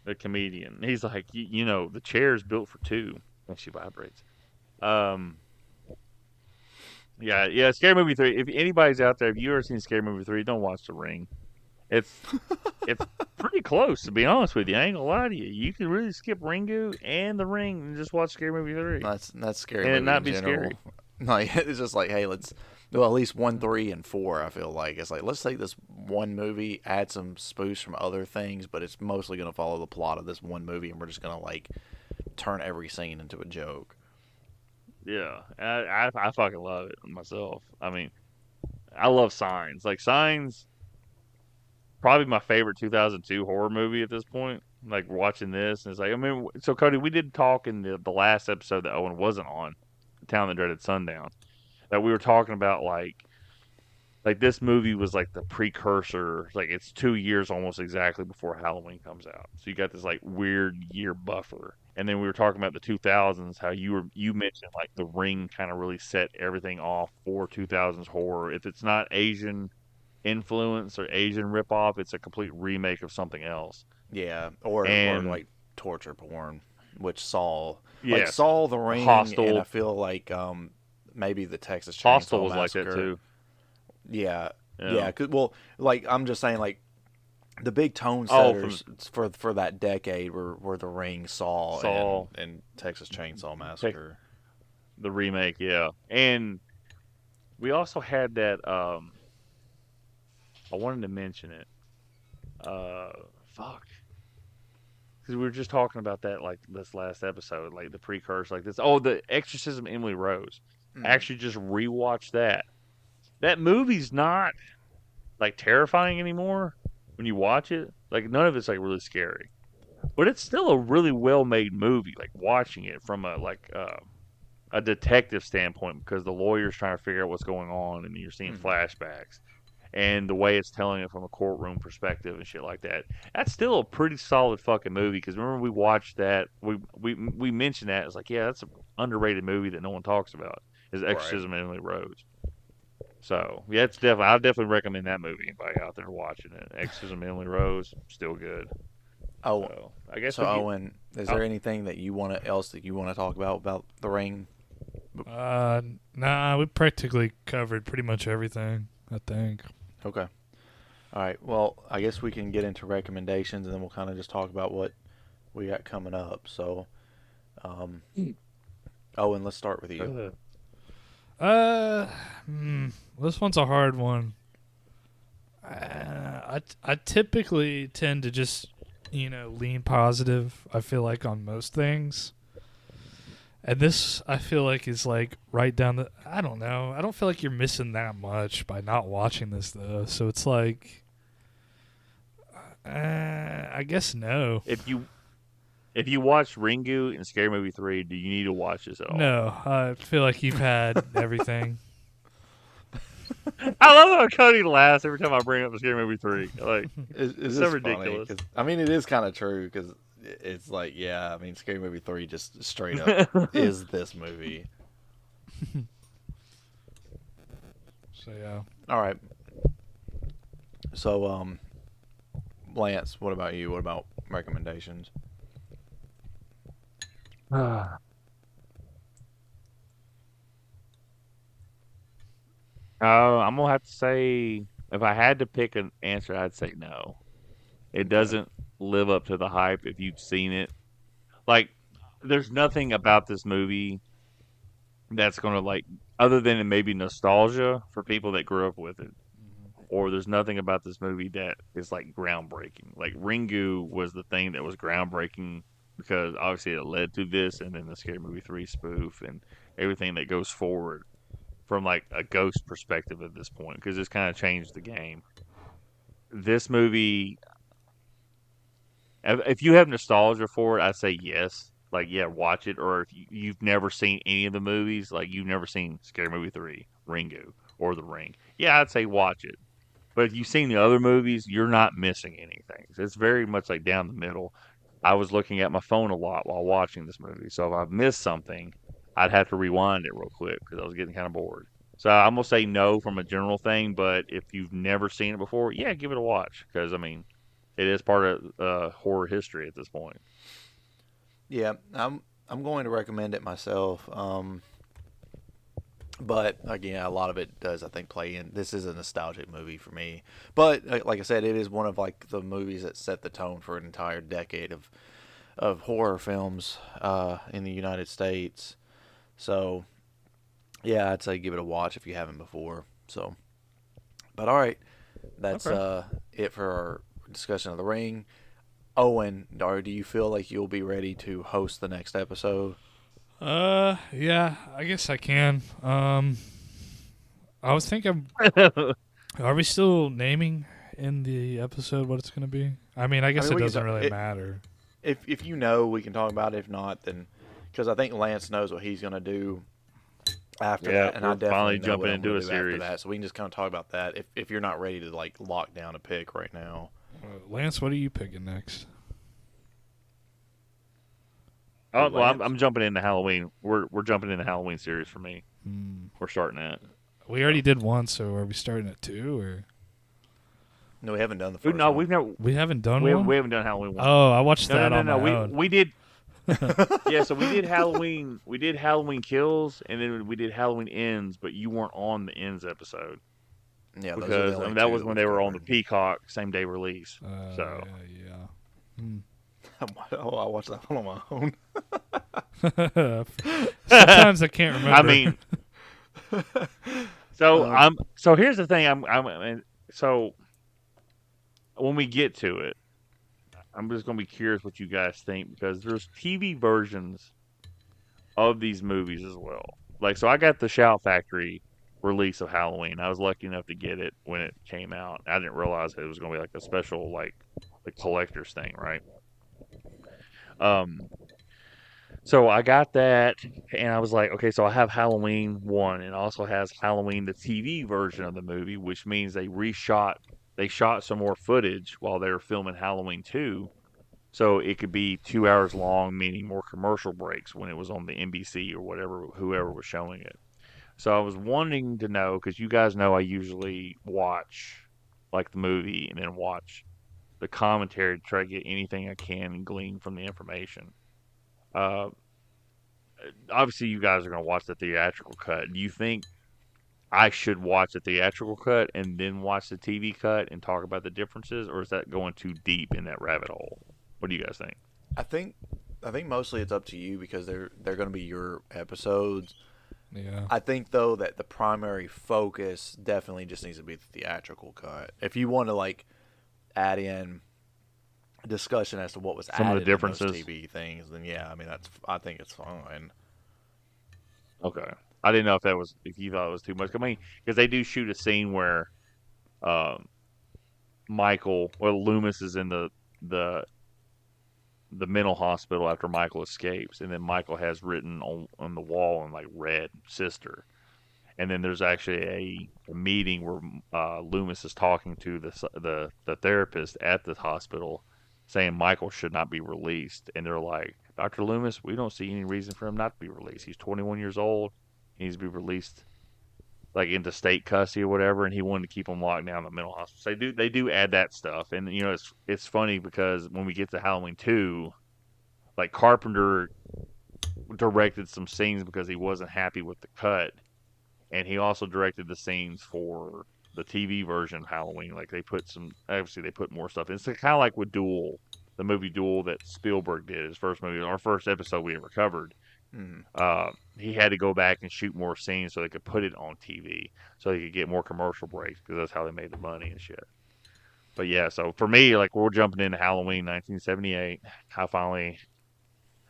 The comedian. He's like, the chair is built for two, and she vibrates. Um, yeah, yeah. Scary Movie 3. If anybody's out there, if you ever seen Scary Movie 3, don't watch The Ring. It's it's pretty close, to be honest with you. I ain't gonna lie to you. You can really skip Ringu and The Ring and just watch Scary Movie 3 that's scary and it movie not in be general. scary. Like it's just like, hey, let's well at least 1, 3, and 4. I feel like it's like let's take this one movie, add some spoofs from other things, but it's mostly gonna follow the plot of this one movie, and we're just gonna like turn every scene into a joke. Yeah, I fucking love it myself. I mean, I love Signs. Like Signs, probably my favorite 2002 horror movie at this point. Like watching this, and it's like, I mean, so Cody, we did talk in the last episode that Owen wasn't on, The Town That Dreaded Sundown, that we were talking about like like this movie was like the precursor. Like it's 2 years almost exactly before Halloween comes out. So you got this like weird year buffer. And then we were talking about the 2000s, how you mentioned like The Ring kind of really set everything off for 2000s horror. If it's not Asian influence or Asian ripoff, it's a complete remake of something else. Yeah, or And like torture porn, which yes, Saw The Ring, and I Hostel, feel like maybe the Texas Hostel Chainsaw was like that Massacre. too. Yeah, You yeah. know, Well, like I'm just saying, like the big tone oh, from setters for that decade were The Ring, Saw, Saw, and Texas Chainsaw Tex- Massacre. the remake, yeah. And we also had that. I wanted to mention it. Uh, fuck. Because we were just talking about that like this last episode, like the precursor, like this. Oh, the Exorcism Emily Rose. I Mm, actually just rewatched that. That movie's not like terrifying anymore when you watch it. Like none of it's like really scary, but it's still a really well made movie. Like watching it from a detective standpoint because the lawyer's trying to figure out what's going on, and you're seeing mhm. flashbacks and the way it's telling it from a courtroom perspective and shit like that. That's still a pretty solid fucking movie. Because remember we watched that, we mentioned that. It's like, yeah, that's an underrated movie that no one talks about. Is Right. Exorcism of Emily Rose. So yeah, it's definitely. I definitely recommend that movie. Anybody out there watching it, Exorcism of Emily Rose, still good. Oh, So I guess so we get. Owen, is Oh, there anything that you want to else that you want to talk about The Ring? Uh, nah, we practically covered pretty much everything, I think. Okay. All right. Well, I guess we can get into recommendations, and then we'll kind of just talk about what we got coming up. So, um, Owen, let's start with you. uh, Uh, hmm, this one's a hard one. I typically tend to just, lean positive, I feel like, on most things. And this, I feel like, is like right down the. I don't know. I don't feel like you're missing that much by not watching this, though. So it's like, I guess no. if you watch Ringu and Scary Movie 3, do you need to watch this at all? No, I feel like you've had everything. I love how Cody laughs every time I bring up Scary Movie 3. Like It's it's so just funny ridiculous. because I mean it is kind of true because it's like yeah, I mean Scary Movie 3 just straight up is this movie. So yeah. All right. So Lance, what about you? What about recommendations? I'm gonna have to say if I had to pick an answer, I'd say no. It Okay. doesn't live up to the hype if you've seen it. Like, there's nothing about this movie that's gonna like, other than maybe nostalgia for people that grew up with it. Or there's nothing about this movie that is like groundbreaking. Like Ringu was the thing that was groundbreaking because obviously it led to this, and then the Scary Movie 3 spoof and everything that goes forward from like a ghost perspective at this point because it's kind of changed the game. This movie, if you have nostalgia for it, I say yes. Like, yeah, watch it. Or if you've never seen any of the movies, like you've never seen Scary Movie 3, Ringu, or The Ring, yeah, I'd say watch it. But if you've seen the other movies, you're not missing anything. It's very much like down the middle. I was looking at my phone a lot while watching this movie, so if I missed something, I'd have to rewind it real quick because I was getting kind of bored. So I'm gonna say no from a general thing, but if you've never seen it before, yeah, give it a watch because I mean, it is part of horror history at this point. Yeah, I'm going to recommend it myself. But again, a lot of it does I think play in. This is a nostalgic movie for me. But like I said, it is one of like the movies that set the tone for an entire decade of horror films in the United States. So yeah, I'd say give it a watch if you haven't before. So, but all right, that's Okay. it for our discussion of The Ring. Owen, or do you feel like you'll be ready to host the next episode? Yeah, I guess I can. I was thinking, are we still naming in the episode what it's gonna be? I mean, I I guess mean, it we can doesn't talk, really matter. if you know, we can talk about it. If not, then because I think Lance knows what he's gonna do after Yeah, that, and I we're finally definitely know what jumping I'm going into a to do after series. that. So we can just kind of talk about that if you're not ready to like lock down a pick right now. Lance, what are you picking next? Oh, well, Lance? I'm jumping into Halloween. We're jumping into Halloween series for me. Hmm. We're starting that. We already did one, so are we starting at 2 or No, we haven't done the first No, one. we've never we haven't done one? we haven't done Halloween one. Oh, I watched No, that no, on no, no. my own. We did. Yeah, so we did Halloween. We did Halloween Kills, and then we did Halloween Ends. But you weren't on the Ends episode Yeah, those are the because only that two was that when we've they were on the covered. Peacock same day release. So yeah. Hmm. Oh, I watched that one on my own. Sometimes I can't remember. I mean, so Um, I'm. So here's the thing. So when we get to it, I'm just gonna be curious what you guys think because there's TV versions of these movies as well. Like, so I got the Shout Factory release of Halloween. I was lucky enough to get it when it came out. I didn't realize it was going to be like a special, like, the collector's thing, right? Um, so I got that, and I was like, okay, so I have Halloween 1, and it also has Halloween, the TV version of the movie, which means they shot some more footage while they were filming Halloween 2. So it could be 2 hours long, meaning more commercial breaks when it was on the NBC or whatever, whoever was showing it. So I was wanting to know because you guys know I usually watch like the movie and then watch the commentary to try to get anything I can and glean from the information. Uh, Obviously, you guys are going to watch the theatrical cut. Do you think I should watch the theatrical cut and then watch the TV cut and talk about the differences, or is that going too deep in that rabbit hole? What do you guys think? I think mostly it's up to you because they're going to be your episodes. Yeah. I think though that the primary focus definitely just needs to be the theatrical cut. If you want to like add in discussion as to what was Some of the added in those differences. TV things, then yeah, I mean I think it's fine. Okay. I didn't know if you thought it was too much. I mean, because they do shoot a scene where um, Loomis is in the the mental hospital after Michael escapes, and then Michael has written on the wall in like red "sister," and then there's actually a meeting where Loomis is talking to the therapist at the hospital, saying Michael should not be released, and they're like, Dr. Loomis, we don't see any reason for him not to be released. He's 21 years old. He needs to be released like into state custody or whatever, and he wanted to keep him locked down in the mental hospital. So they do add that stuff, and you know it's funny because when we get to Halloween 2, like Carpenter directed some scenes because he wasn't happy with the cut, and he also directed the scenes for the TV version of Halloween. Like obviously they put more stuff in. It's kind of like with Duel, the movie Duel that Spielberg did, his first movie, our first episode we ever covered. Mm. He had to go back and shoot more scenes so they could put it on TV, so they could get more commercial breaks because that's how they made the money and shit. But yeah, so for me, like we're jumping into Halloween 1978.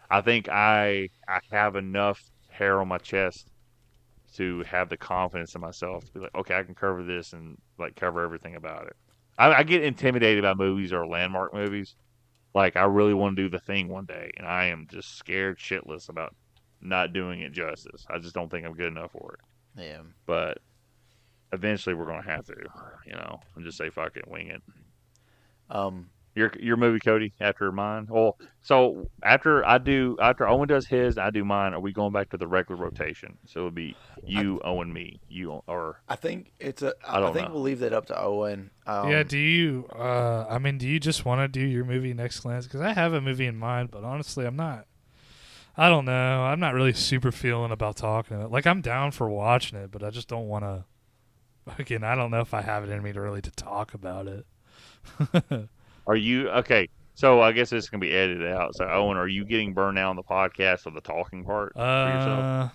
I think I have enough hair on my chest to have the confidence in myself to be like, okay, I can cover this and like cover everything about it. I get intimidated by movies or landmark movies. Like I really want to do The Thing one day, and I am just scared shitless about not doing it justice. I just don't think I'm good enough for it. Yeah. But eventually, we're gonna have to, and just say fuck it, wing it. Um. Your movie, Cody, after mine. Well, so after Owen does his, I do mine. Are we going back to the regular rotation? So it'll be you, Owen, me. I think it's a. I I don't think know. we'll leave that up to Owen. Yeah, do you I mean, do you just want to do your movie next, Lance? Cuz I have a movie in mind, but honestly, I don't know. I'm not really super feeling about talking about it. Like I'm down for watching it, but I just don't want to again, I don't know if I have it in me to really to talk about it. Are you okay? So I guess this can be edited out. So Owen, are you getting burned out on the podcast of the talking part for yourself?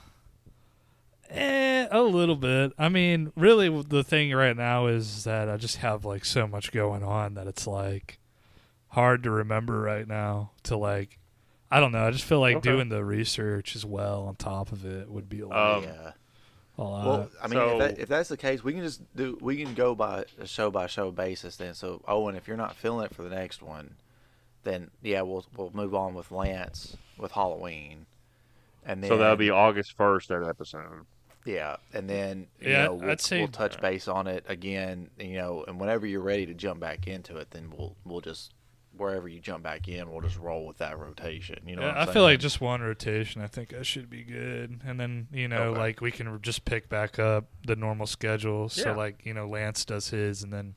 A little bit. I mean, really, the thing right now is that I just have like so much going on that it's like hard to remember right now. To like, I don't know. I just feel like Okay. doing the research as well on top of it would be like Yeah. a lot. Well, I mean, So- if that's the case, we can go by show basis then. So Owen, if you're not feeling it for the next one, then yeah, we'll move on with Lance with Halloween, and then So that'll be August 1st that episode. Yeah, and then Yeah, we'll, I'd say- we'll touch base on it again. And whenever you're ready to jump back into it, then we'll just wherever you jump back in, we'll just roll with that rotation. You know Yeah, what I'm I saying? feel like just one rotation. I think that should be good, and then Okay. like we can just pick back up the normal schedule. So Yeah. like Lance does his, and then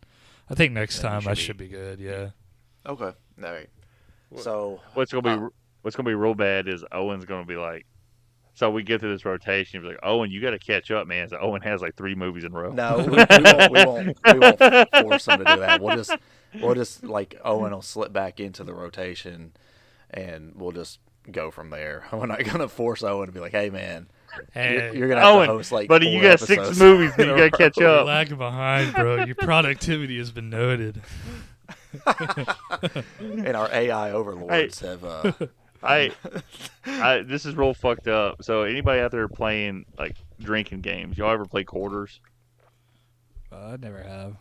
I think next Then you time I should should be good. Yeah. Okay, all right. What- So What's gonna be real bad is Owen's gonna be like. So we get through this rotation. He's like, Owen, you got to catch up, man. So Owen has like 3 movies in a row. no, we won't force them to do that. We'll just like Owen will slip back into the rotation, and we'll just go from there. We're not gonna force Owen to be like, hey man, Hey, you're gonna have Owen, to host like buddy, 4 you got 6 episodes movies that in you a got to catch row. you're up. lagging behind, bro. Your productivity has been noted. And our AI overlords have I this is real fucked up. So anybody out there playing like drinking games, y'all ever play quarters? I never have.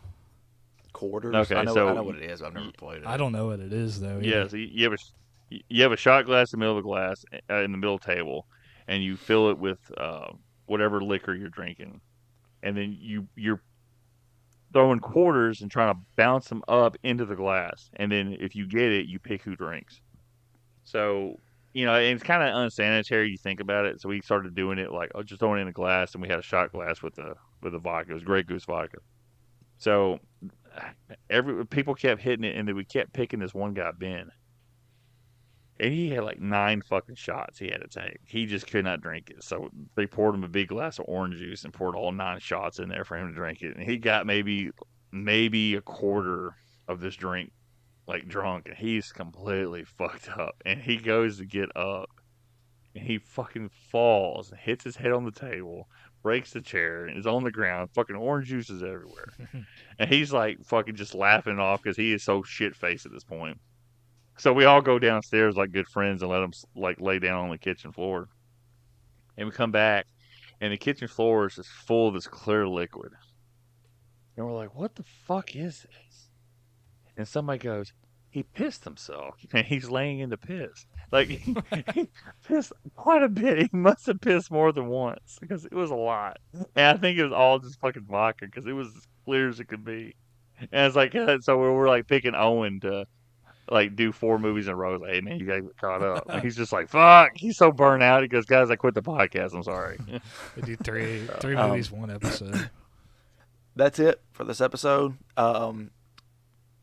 quarters. Okay, I know so what it is. I've never played it. I don't know what it is though. Yeah, either. so you have a shot glass in the middle of the glass in the middle table, and you fill it with whatever liquor you're drinking, and then you're throwing quarters and trying to bounce them up into the glass, and then if you get it, you pick who drinks. So and it's kind of unsanitary. You think about it. So we started doing it like just throwing it in a glass, and we had a shot glass with the vodka. It was Grey Goose vodka. So every people kept hitting it, and then we kept picking this one guy Ben. And he had like 9 fucking shots he had to take. He just could not drink it. So they poured him a big glass of orange juice and poured all 9 shots in there for him to drink it. And he got maybe a quarter of this drink like drunk, and he's completely fucked up. And he goes to get up, and he fucking falls and hits his head on the table, breaks the chair, and is on the ground. Fucking orange juice is everywhere. And he's like fucking just laughing it off because he is so shit faced at this point. So we all go downstairs like good friends and let him like lay down on the kitchen floor. And we come back, and the kitchen floor is just full of this clear liquid. And we're like, "What the fuck is this?" And somebody goes, "He pissed himself, and he's laying in the piss. Like he pissed quite a bit. He must have pissed more than once because it was a lot. And I think it was all just fucking vodka because it was as clear as it could be. And it's like, so we were like picking Owen to like do 4 movies in a row. Like, hey man, you gotta get caught up. And he's just like, fuck. He's so burnt out. He goes, guys, I quit the podcast. I'm sorry. We do three Um, movies, one episode. That's it for this episode.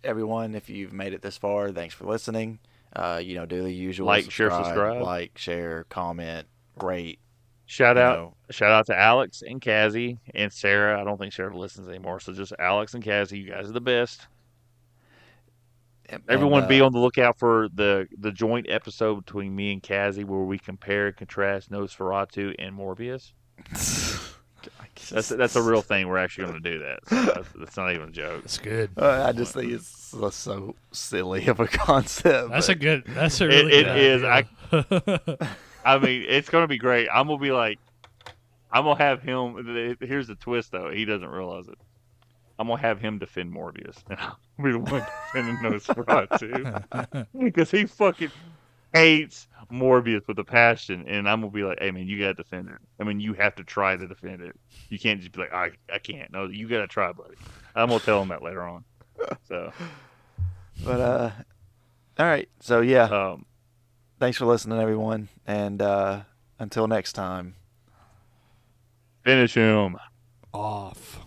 Everyone, if you've made it this far, thanks for listening. Do the usual: Like, share, subscribe. like, share, comment, rate. Shout You out, know. shout out to Alex and Kazzy and Sarah. I don't think Sarah listens anymore, so just Alex and Kazzy. You guys are the best. And, Everyone, be on the lookout for the joint episode between me and Kazzy, where we compare and contrast Nosferatu and Morbius. That's a real thing. We're actually going to do that. So that's not even a joke. That's good. I just think it's so silly of a concept. That's but a good. That's a really It good is. idea. I mean, it's going to be great. I'm going to be like, I'm going to have him. Here's the twist, though. He doesn't realize it. I'm going to have him defend Morbius. And I'll be the one defending Nosferatu. Because he fucking hates Morbius with a passion. And I'm going to be like, hey, man, you got to defend it. I mean, you have to try to defend it. You can't just be like, I can't. No, you got to try, buddy. I'm going to tell him that later on. So, But all right. So yeah, um, thanks for listening, everyone, and until next time. finish him. Off.